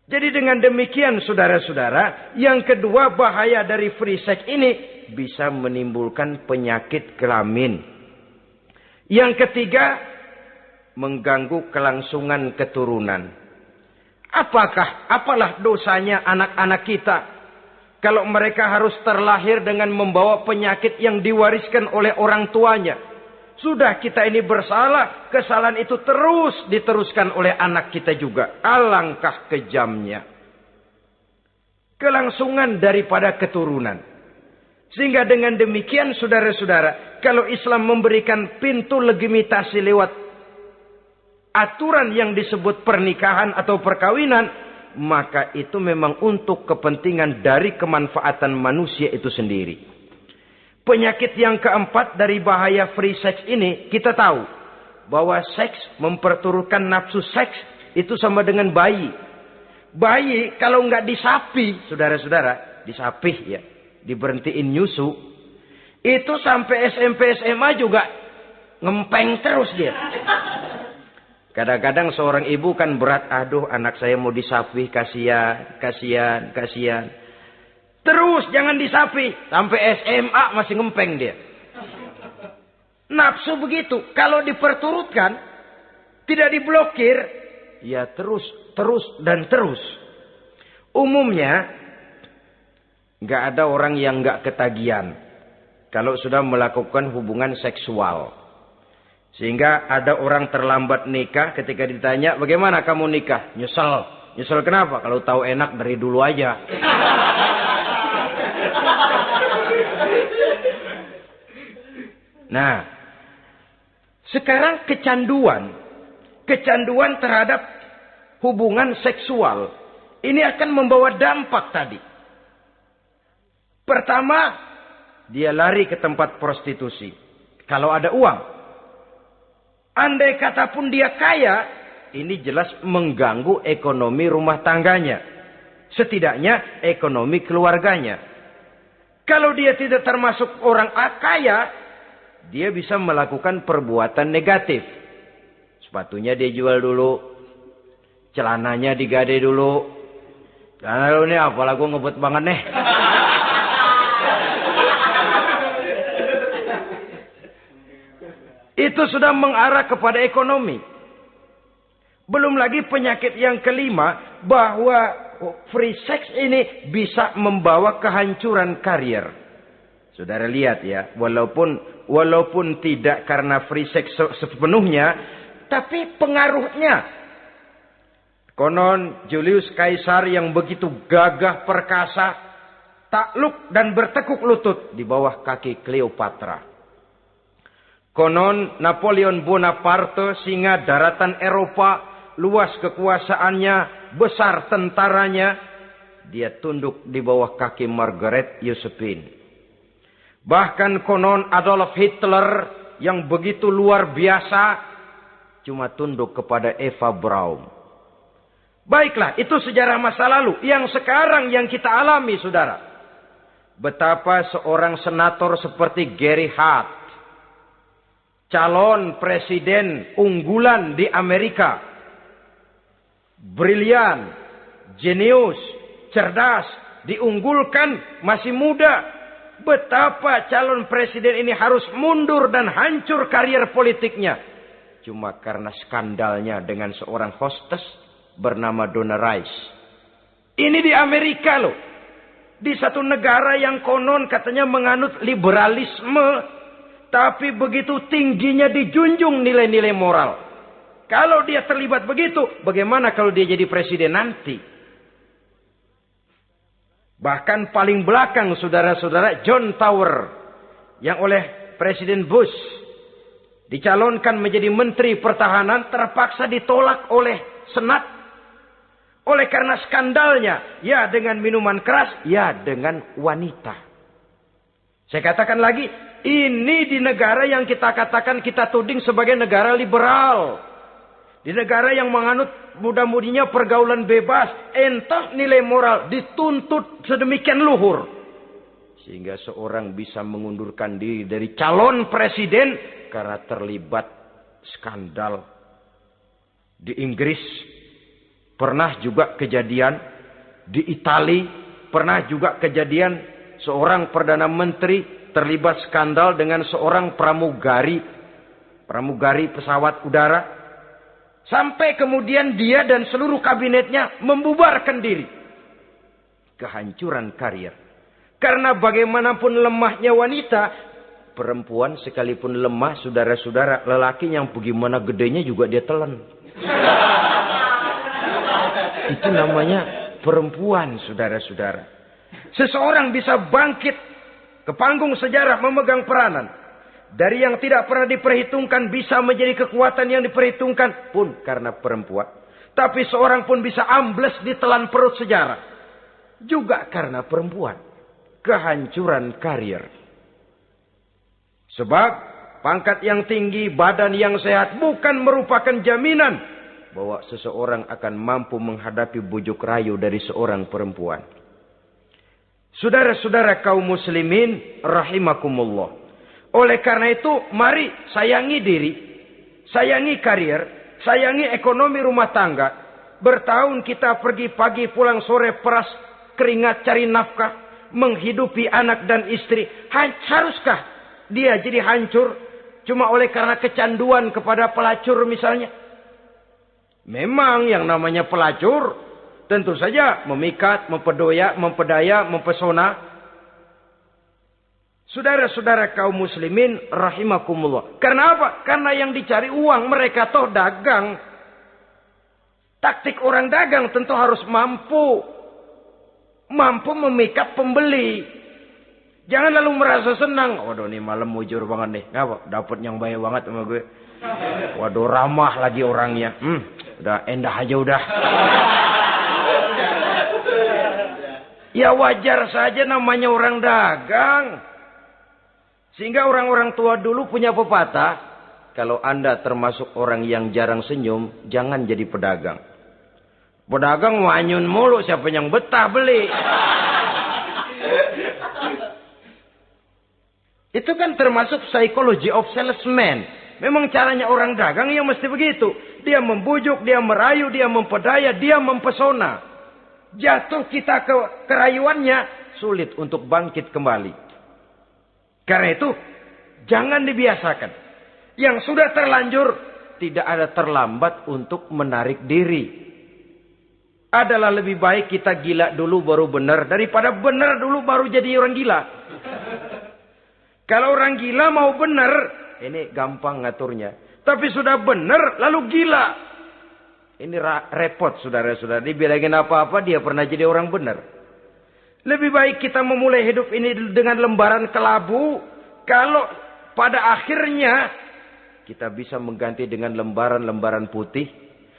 Jadi dengan demikian saudara-saudara, yang kedua bahaya dari free sex ini bisa menimbulkan penyakit kelamin. Yang ketiga, mengganggu kelangsungan keturunan. Apalah dosanya anak-anak kita kalau mereka harus terlahir dengan membawa penyakit yang diwariskan oleh orang tuanya? Sudah kita ini bersalah, kesalahan itu terus diteruskan oleh anak kita juga. Alangkah kejamnya kelangsungan daripada keturunan. Sehingga dengan demikian saudara-saudara, kalau Islam memberikan pintu legitimasi lewat aturan yang disebut pernikahan atau perkawinan, maka itu memang untuk kepentingan dari kemanfaatan manusia itu sendiri. Penyakit yang keempat dari bahaya free sex ini, kita tahu bahwa seks memperturutkan nafsu seks itu sama dengan bayi. Bayi kalau nggak disapi, saudara-saudara, disapih ya, diberhentiin nyusu, itu sampai SMP SMA juga ngempeng terus dia. Kadang-kadang seorang ibu kan berat, aduh anak saya mau disapi, kasihan. Terus jangan disapi, sampai SMA masih ngempeng dia. Nafsu begitu, kalau diperturutkan, tidak diblokir, ya terus dan terus. Umumnya, nggak ada orang yang nggak ketagihan kalau sudah melakukan hubungan seksual. Sehingga ada orang terlambat nikah, ketika ditanya, bagaimana kamu nikah? Nyesel. Nyesel kenapa? Kalau tahu enak dari dulu aja. Nah, sekarang kecanduan terhadap hubungan seksual, ini akan membawa dampak tadi. Pertama, dia lari ke tempat prostitusi. Kalau ada uang. Andai kata pun dia kaya, ini jelas mengganggu ekonomi rumah tangganya. Setidaknya ekonomi keluarganya. Kalau dia tidak termasuk orang kaya, dia bisa melakukan perbuatan negatif. Sepatunya dia jual dulu. Celananya digade dulu. Celana lu nih apalah gue ngebut banget nih. Itu sudah mengarah kepada ekonomi. Belum lagi penyakit yang kelima, bahwa free sex ini bisa membawa kehancuran karier. Saudara lihat ya, walaupun tidak karena free sex sepenuhnya, tapi pengaruhnya. Konon Julius Caesar yang begitu gagah perkasa, takluk dan bertekuk lutut di bawah kaki Cleopatra. Konon Napoleon Bonaparte, singa daratan Eropa, luas kekuasaannya, besar tentaranya, dia tunduk di bawah kaki Margaret Josephine. Bahkan konon Adolf Hitler yang begitu luar biasa cuma tunduk kepada Eva Braun. Baiklah, itu sejarah masa lalu. Yang sekarang yang kita alami, saudara. Betapa seorang senator seperti Gary Hart, calon presiden unggulan di Amerika, brilian, jenius, cerdas, diunggulkan, masih muda. Betapa calon presiden ini harus mundur dan hancur karier politiknya. Cuma karena skandalnya dengan seorang hostess bernama Donna Rice. Ini di Amerika loh. Di satu negara yang konon katanya menganut liberalisme. Tapi begitu tingginya dijunjung nilai-nilai moral. Kalau dia terlibat begitu, bagaimana kalau dia jadi presiden nanti? Bahkan paling belakang saudara-saudara, John Tower yang oleh Presiden Bush dicalonkan menjadi Menteri Pertahanan terpaksa ditolak oleh Senat. Oleh karena skandalnya, ya dengan minuman keras, ya dengan wanita. Saya katakan lagi, ini di negara yang kita katakan kita tuding sebagai negara liberal. Di negara yang menganut mudah-mudinya pergaulan bebas, entah nilai moral dituntut sedemikian luhur. Sehingga seorang bisa mengundurkan diri dari calon presiden karena terlibat skandal. Di Inggris pernah juga kejadian, di Italia pernah juga kejadian seorang Perdana Menteri terlibat skandal dengan seorang pramugari pesawat udara. Sampai kemudian dia dan seluruh kabinetnya membubarkan diri. Kehancuran karier. Karena bagaimanapun lemahnya wanita, perempuan sekalipun lemah, saudara-saudara, lelaki yang bagaimana gedenya juga dia telan. Itu namanya perempuan, saudara-saudara. Seseorang bisa bangkit ke panggung sejarah memegang peranan. Dari yang tidak pernah diperhitungkan bisa menjadi kekuatan yang diperhitungkan pun karena perempuan. Tapi seorang pun bisa ambles di telan perut sejarah. Juga karena perempuan. Kehancuran karier. Sebab pangkat yang tinggi, badan yang sehat bukan merupakan jaminan bahwa seseorang akan mampu menghadapi bujuk rayu dari seorang perempuan. Saudara-saudara kaum muslimin rahimakumullah. Oleh karena itu, mari sayangi diri, sayangi karier, sayangi ekonomi rumah tangga. Bertahun kita pergi pagi pulang sore peras keringat cari nafkah, menghidupi anak dan istri. Haruskah dia jadi hancur cuma oleh karena kecanduan kepada pelacur misalnya? Memang yang namanya pelacur tentu saja memikat, mempedaya, mempesona. Saudara-saudara kaum muslimin rahimakumullah. Karena apa? Karena yang dicari uang, mereka toh dagang. Taktik orang dagang tentu harus mampu memikat pembeli. Jangan lalu merasa senang. Waduh nih malam mujur banget nih. Ngapa? Dapat yang baik banget sama gue. Waduh ramah lagi orangnya. Udah endah aja udah. Ya wajar saja namanya orang dagang. Sehingga orang-orang tua dulu punya pepatah, kalau Anda termasuk orang yang jarang senyum, jangan jadi pedagang. Pedagang wanyun mulu, siapa yang betah beli? Itu kan termasuk psychology of salesman. Memang caranya orang dagang yang mesti begitu. Dia membujuk, dia merayu, dia mempedaya, dia mempesona. Jatuh kita ke kerayuannya, sulit untuk bangkit kembali. Karena itu, jangan dibiasakan. Yang sudah terlanjur, tidak ada terlambat untuk menarik diri. Adalah lebih baik kita gila dulu baru benar, daripada benar dulu baru jadi orang gila. Kalau orang gila mau benar, ini gampang ngaturnya. Tapi sudah benar, lalu gila. Ini repot saudara-saudara. Dibilangin apa-apa, dia pernah jadi orang benar. Lebih baik kita memulai hidup ini dengan lembaran kelabu. Kalau pada akhirnya kita bisa mengganti dengan lembaran-lembaran putih.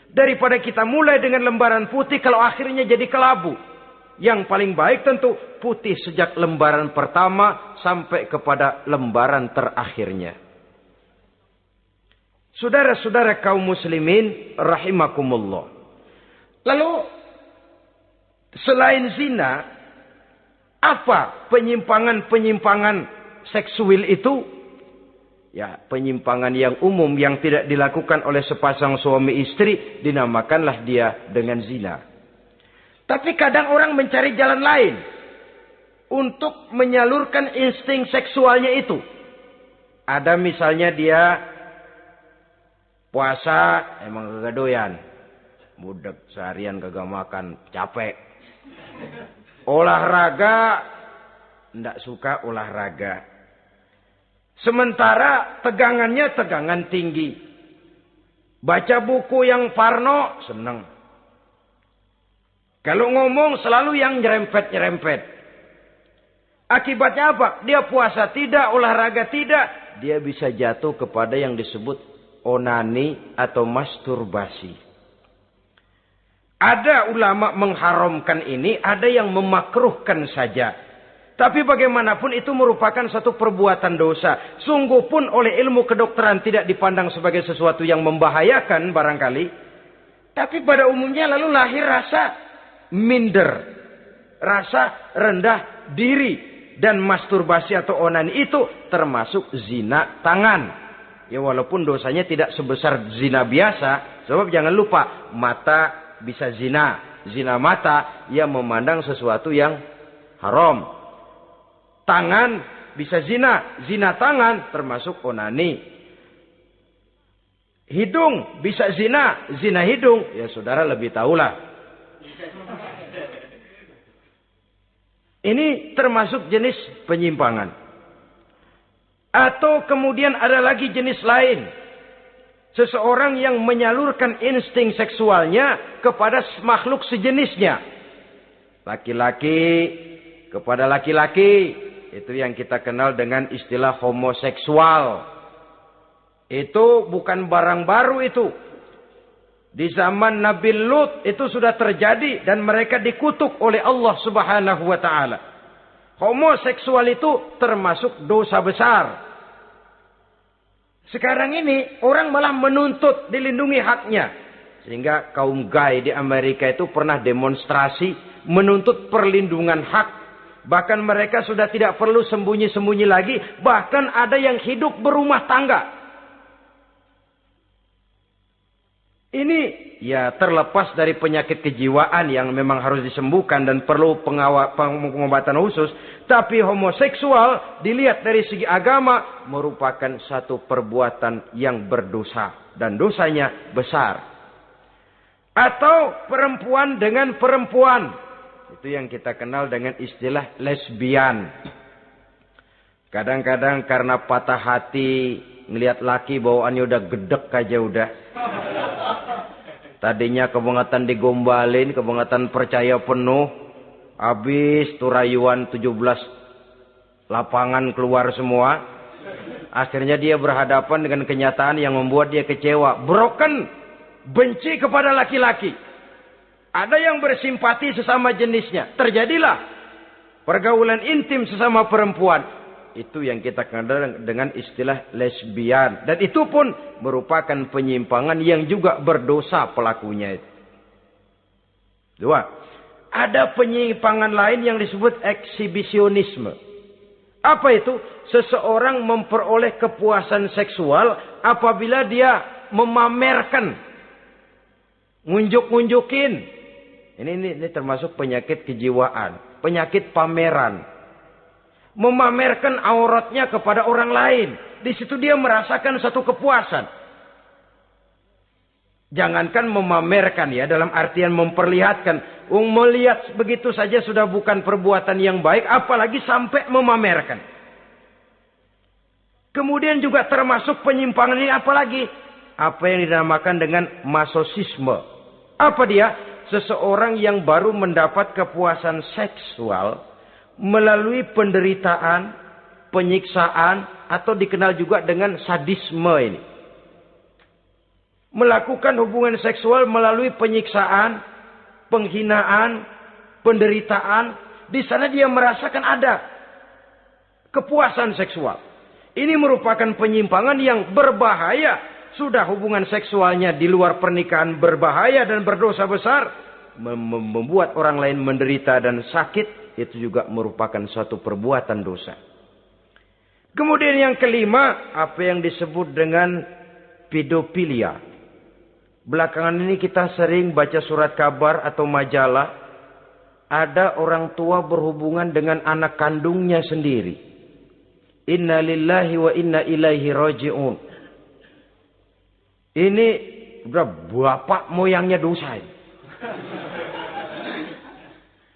Daripada kita mulai dengan lembaran putih kalau akhirnya jadi kelabu. Yang paling baik tentu putih sejak lembaran pertama sampai kepada lembaran terakhirnya. Saudara-saudara kaum muslimin rahimakumullah. Lalu selain zina, apa penyimpangan-penyimpangan seksual itu? Ya, penyimpangan yang umum yang tidak dilakukan oleh sepasang suami istri dinamakanlah dia dengan zina. Tapi kadang orang mencari jalan lain untuk menyalurkan insting seksualnya itu. Ada misalnya dia puasa emang kagak doyan. Budak seharian kagak makan, capek. Olahraga ndak suka olahraga. Sementara tegangannya tegangan tinggi. Baca buku yang parno seneng. Kalau ngomong selalu yang nyerempet-nyerempet. Akibatnya apa? Dia puasa tidak, olahraga tidak. Dia bisa jatuh kepada yang disebut onani atau masturbasi. Ada ulama mengharamkan ini, ada yang memakruhkan saja. Tapi bagaimanapun itu merupakan satu perbuatan dosa. Sungguh pun oleh ilmu kedokteran tidak dipandang sebagai sesuatu yang membahayakan barangkali. Tapi pada umumnya lalu lahir rasa minder, rasa rendah diri, dan masturbasi atau onani itu termasuk zina tangan. Ya walaupun dosanya tidak sebesar zina biasa, sebab jangan lupa mata bisa zina, zina mata yang memandang sesuatu yang haram. Tangan bisa zina, zina tangan termasuk onani. Hidung bisa zina, zina hidung, ya saudara lebih tahulah. Ini termasuk jenis penyimpangan. Atau kemudian ada lagi jenis lain. Seseorang yang menyalurkan insting seksualnya kepada makhluk sejenisnya. Laki-laki kepada laki-laki. Itu yang kita kenal dengan istilah homoseksual. Itu bukan barang baru itu. Di zaman Nabi Lut itu sudah terjadi dan mereka dikutuk oleh Allah Subhanahu wa taala. Homoseksual itu termasuk dosa besar. Sekarang ini orang malah menuntut dilindungi haknya. Sehingga kaum gay di Amerika itu pernah demonstrasi menuntut perlindungan hak. Bahkan mereka sudah tidak perlu sembunyi-sembunyi lagi. Bahkan ada yang hidup berumah tangga. Ini ya terlepas dari penyakit kejiwaan yang memang harus disembuhkan dan perlu pengobatan khusus. Tapi homoseksual dilihat dari segi agama merupakan satu perbuatan yang berdosa. Dan dosanya besar. Atau perempuan dengan perempuan. Itu yang kita kenal dengan istilah lesbian. Kadang-kadang karena patah hati ngelihat laki bawaannya udah gedek aja udah. Tadinya kebangatan digombalin, kebangatan percaya penuh. Habis turayuan 17 lapangan keluar semua. Akhirnya dia berhadapan dengan kenyataan yang membuat dia kecewa. Broken, benci kepada laki-laki. Ada yang bersimpati sesama jenisnya. Terjadilah pergaulan intim sesama perempuan. Itu yang kita kenal dengan istilah lesbian. Dan itu pun merupakan penyimpangan yang juga berdosa pelakunya. Dua. Ada penyimpangan lain yang disebut eksibisionisme. Apa itu? Seseorang memperoleh kepuasan seksual apabila dia memamerkan. Ngunjuk-ngunjukin. Ini termasuk penyakit kejiwaan. Penyakit pameran. Memamerkan auratnya kepada orang lain. Di situ dia merasakan satu kepuasan. Jangankan memamerkan ya, dalam artian memperlihatkan. Melihat begitu saja sudah bukan perbuatan yang baik, apalagi sampai memamerkan. Kemudian juga termasuk penyimpangan ini apalagi? Apa yang dinamakan dengan masochisme. Apa dia? Seseorang yang baru mendapat kepuasan seksual melalui penderitaan, penyiksaan, atau dikenal juga dengan sadisme ini. Melakukan hubungan seksual melalui penyiksaan, penghinaan, penderitaan. Di sana dia merasakan ada kepuasan seksual. Ini merupakan penyimpangan yang berbahaya. Sudah hubungan seksualnya di luar pernikahan berbahaya dan berdosa besar. Membuat orang lain menderita dan sakit. Itu juga merupakan suatu perbuatan dosa. Kemudian yang kelima, apa yang disebut dengan pedofilia. Belakangan ini kita sering baca surat kabar atau majalah. Ada orang tua berhubungan dengan anak kandungnya sendiri. Inna lillahi wa inna ilaihi raji'un. Ini udah bapak moyangnya dosa.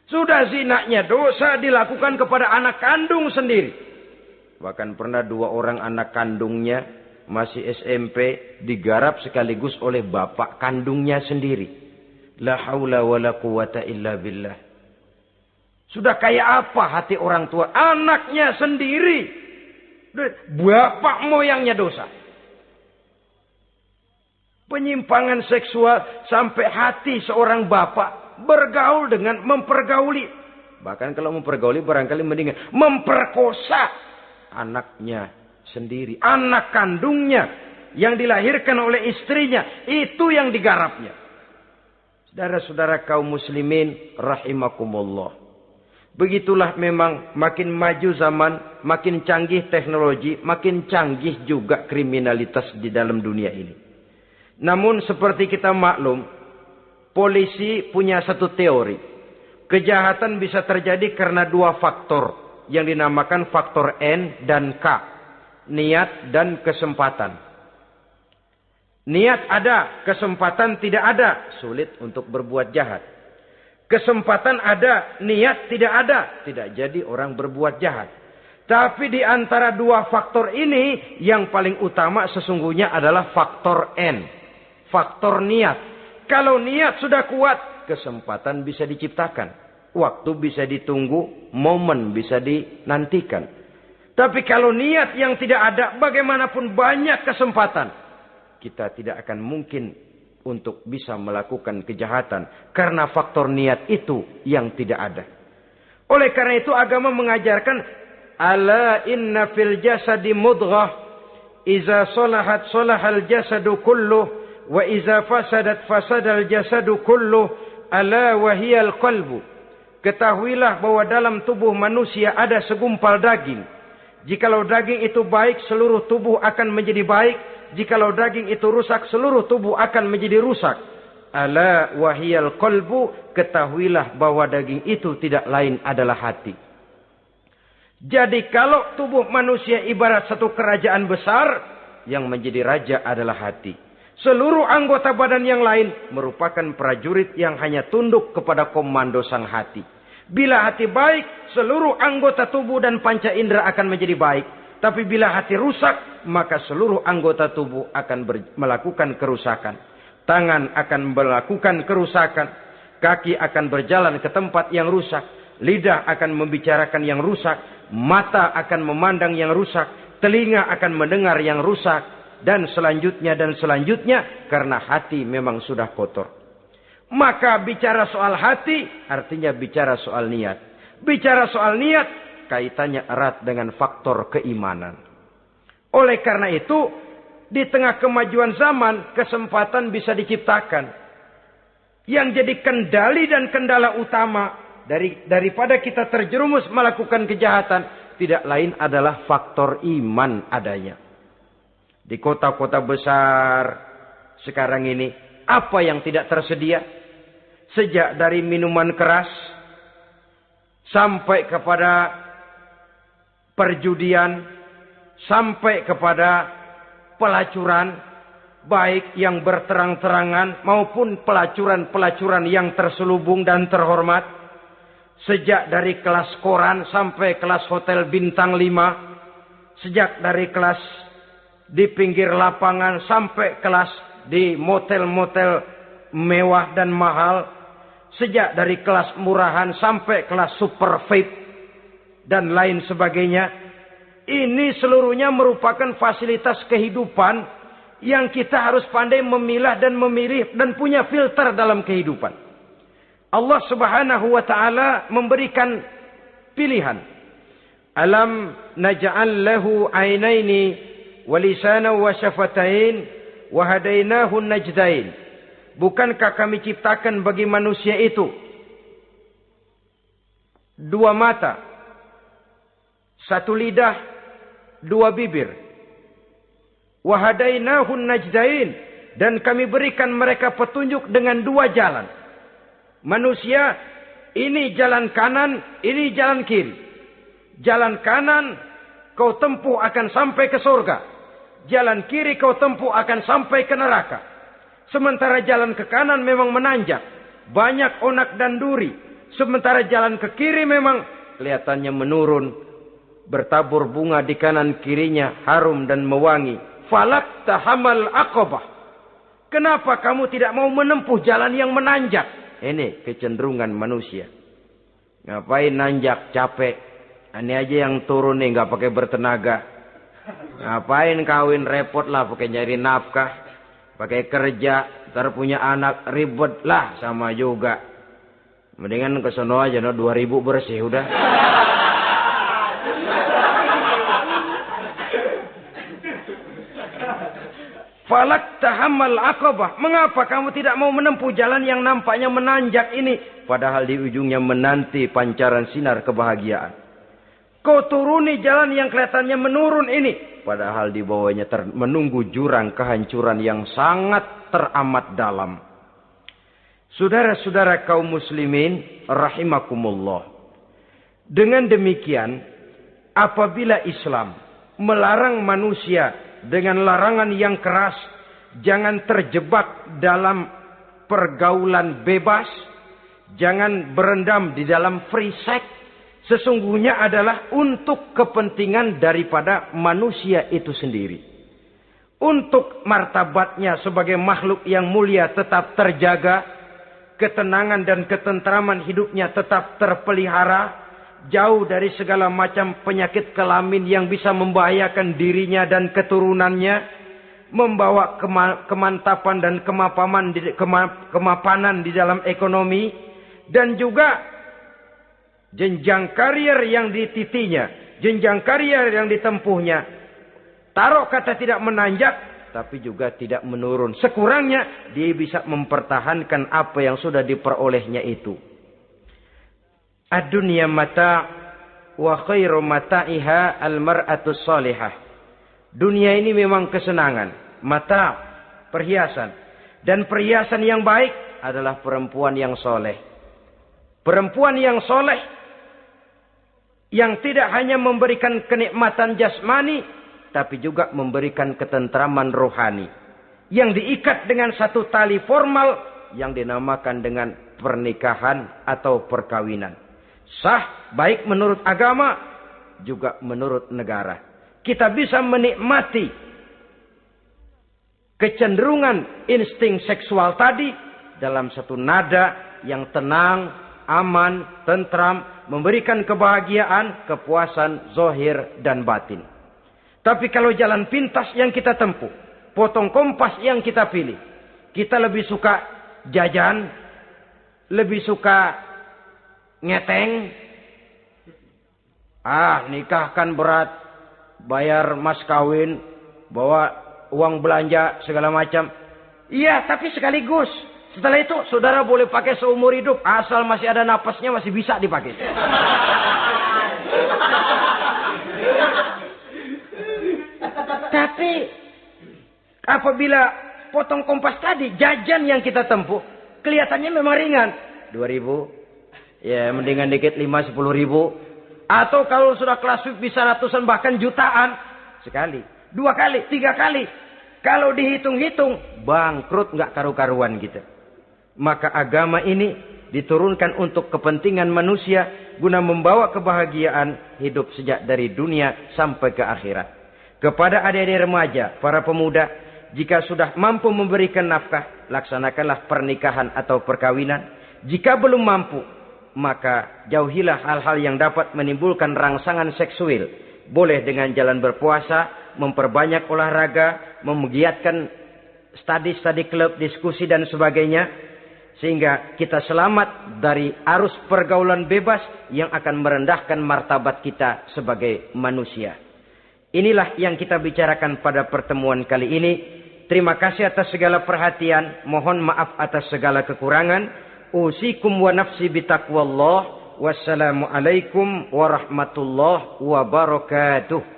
Sudah zinanya dosa dilakukan kepada anak kandung sendiri. Bahkan pernah 2 orang anak kandungnya masih SMP digarap sekaligus oleh bapak kandungnya sendiri. La haula wa la quwata illa billah. Sudah kayak apa hati orang tua? Anaknya sendiri. Bapak moyangnya dosa. Penyimpangan seksual sampai hati seorang bapak bergaul dengan mempergauli. Bahkan kalau mempergauli barangkali mendingan memperkosa anaknya sendiri. Anak kandungnya yang dilahirkan oleh istrinya. Itu yang digarapnya. Saudara-saudara kaum muslimin rahimakumullah. Begitulah memang makin maju zaman, makin canggih teknologi, makin canggih juga kriminalitas di dalam dunia ini. Namun seperti kita maklum, polisi punya satu teori. Kejahatan bisa terjadi karena 2 faktor yang dinamakan faktor N dan K. Niat dan kesempatan. Niat ada, kesempatan tidak ada, sulit untuk berbuat jahat. Kesempatan ada, niat tidak ada. Tidak jadi orang berbuat jahat. Tapi di antara 2 faktor ini, yang paling utama sesungguhnya adalah faktor N. Faktor niat. Kalau niat sudah kuat, kesempatan bisa diciptakan. Waktu bisa ditunggu, momen bisa dinantikan. Tapi kalau niat yang tidak ada, bagaimanapun banyak kesempatan, kita tidak akan mungkin untuk bisa melakukan kejahatan. Karena faktor niat itu yang tidak ada. Oleh karena itu agama mengajarkan. Ala inna fil jasadi mudghah. Iza solahat solahal jasadu kulluh. Wa iza fasadat fasadal jasadu kulluh. Ala wahiyal qalbu. Ketahuilah bahwa dalam tubuh manusia ada segumpal daging. Jikalau daging itu baik, seluruh tubuh akan menjadi baik. Jikalau daging itu rusak, seluruh tubuh akan menjadi rusak. Ala wahiyal qalbu, ketahuilah bahwa daging itu tidak lain adalah hati. Jadi kalau tubuh manusia ibarat satu kerajaan besar, yang menjadi raja adalah hati. Seluruh anggota badan yang lain merupakan prajurit yang hanya tunduk kepada komando sang hati. Bila hati baik, seluruh anggota tubuh dan panca indera akan menjadi baik. Tapi bila hati rusak, maka seluruh anggota tubuh akan melakukan kerusakan. Tangan akan melakukan kerusakan. Kaki akan berjalan ke tempat yang rusak. Lidah akan membicarakan yang rusak. Mata akan memandang yang rusak. Telinga akan mendengar yang rusak. Dan selanjutnya karena hati memang sudah kotor. Maka bicara soal hati artinya bicara soal niat. Bicara soal niat kaitannya erat dengan faktor keimanan. Oleh karena itu, di tengah kemajuan zaman, kesempatan bisa diciptakan. Yang jadi kendali dan kendala utama daripada kita terjerumus melakukan kejahatan, tidak lain adalah faktor iman adanya. Di kota-kota besar sekarang ini, apa yang tidak tersedia? Sejak dari minuman keras, sampai kepada perjudian, sampai kepada pelacuran, baik yang berterang-terangan maupun pelacuran-pelacuran yang terselubung dan terhormat. Sejak dari kelas koran sampai kelas hotel bintang 5. Sejak dari kelas di pinggir lapangan sampai kelas di motel-motel mewah dan mahal. Sejak dari kelas murahan sampai kelas super VIP dan lain sebagainya. Ini seluruhnya merupakan fasilitas kehidupan yang kita harus pandai memilah dan memilih dan punya filter dalam kehidupan. Allah Subhanahu wa taala memberikan pilihan. Alam naj'al lahu 'ainaini wa lisanan wa syafatain wa hadainahu najdain. Bukankah kami ciptakan bagi manusia itu dua mata, satu lidah, dua bibir. Wa hadainahu najdain, dan kami berikan mereka petunjuk dengan dua jalan. Manusia, ini jalan kanan, ini jalan kiri. Jalan kanan kau tempuh akan sampai ke surga. Jalan kiri kau tempuh akan sampai ke neraka. Sementara jalan ke kanan memang menanjak, banyak onak dan duri. Sementara jalan ke kiri memang kelihatannya menurun, bertabur bunga di kanan kirinya, harum dan mewangi. Falak tahamal aqabah. Kenapa kamu tidak mau menempuh jalan yang menanjak? Ini kecenderungan manusia. Ngapain nanjak, capek. Ini aja yang turun nih nggak pakai bertenaga. Ngapain kawin, repot lah pakai nyari nafkah, pakai kerja, ntar punya anak ribet lah sama juga. Mendingan ke sono aja, 2.000 bersih udah. Falak tahammal aqabah. Mengapa kamu tidak mau menempuh jalan yang nampaknya menanjak ini? Padahal di ujungnya menanti pancaran sinar kebahagiaan. Kau turuni jalan yang kelihatannya menurun ini. Padahal di bawahnya menunggu jurang kehancuran yang sangat teramat dalam. Saudara-saudara kaum muslimin rahimakumullah. Dengan demikian, apabila Islam melarang manusia dengan larangan yang keras, jangan terjebak dalam pergaulan bebas, jangan berendam di dalam free sex, sesungguhnya adalah untuk kepentingan daripada manusia itu sendiri. Untuk martabatnya sebagai makhluk yang mulia tetap terjaga, ketenangan dan ketentraman hidupnya tetap terpelihara, jauh dari segala macam penyakit kelamin yang bisa membahayakan dirinya dan keturunannya, membawa kemantapan dan kemapanan di dalam ekonomi, dan juga jenjang karier yang dititinya, jenjang karier yang ditempuhnya. Taruh kata tidak menanjak, tapi juga tidak menurun. Sekurangnya dia bisa mempertahankan apa yang sudah diperolehnya itu. Ad-dunya mata' wa khairu mata'iha al-mar'atu salihah. Dunia ini memang kesenangan, mata', perhiasan, dan perhiasan yang baik adalah perempuan yang soleh. Perempuan yang soleh yang tidak hanya memberikan kenikmatan jasmani, tapi juga memberikan ketentraman rohani yang diikat dengan satu tali formal yang dinamakan dengan pernikahan atau perkawinan. Sah baik menurut agama juga menurut negara. Kita bisa menikmati kecenderungan insting seksual tadi dalam satu nada yang tenang, aman, tentram, memberikan kebahagiaan, kepuasan zahir dan batin. Tapi kalau jalan pintas yang kita tempuh, potong kompas yang kita pilih, kita lebih suka jajan, lebih suka ngeteng. Nikah kan berat, bayar mas kawin, bawa uang belanja segala macam. Iya, tapi sekaligus. Setelah itu saudara boleh pakai seumur hidup, asal masih ada napasnya masih bisa dipakai. Tapi apabila potong kompas tadi, jajan yang kita tempuh kelihatannya memang ringan, 2.000. Ya, mendingan dikit 5-10 ribu. Atau kalau sudah kelas VIP bisa ratusan bahkan jutaan. Sekali, 2 kali, 3 kali. Kalau dihitung-hitung, bangkrut nggak karu-karuan gitu. Maka agama ini diturunkan untuk kepentingan manusia, guna membawa kebahagiaan hidup sejak dari dunia sampai ke akhirat. Kepada adik-adik remaja, para pemuda, jika sudah mampu memberikan nafkah, laksanakanlah pernikahan atau perkawinan. Jika belum mampu, maka jauhilah hal-hal yang dapat menimbulkan rangsangan seksual. Boleh dengan jalan berpuasa, memperbanyak olahraga, menggiatkan study club, diskusi dan sebagainya. Sehingga kita selamat dari arus pergaulan bebas yang akan merendahkan martabat kita sebagai manusia. Inilah yang kita bicarakan pada pertemuan kali ini. Terima kasih atas segala perhatian. Mohon maaf atas segala kekurangan. Usikum wa nafsi bitaqwallah. Wassalamualaikum warahmatullahi wabarakatuh.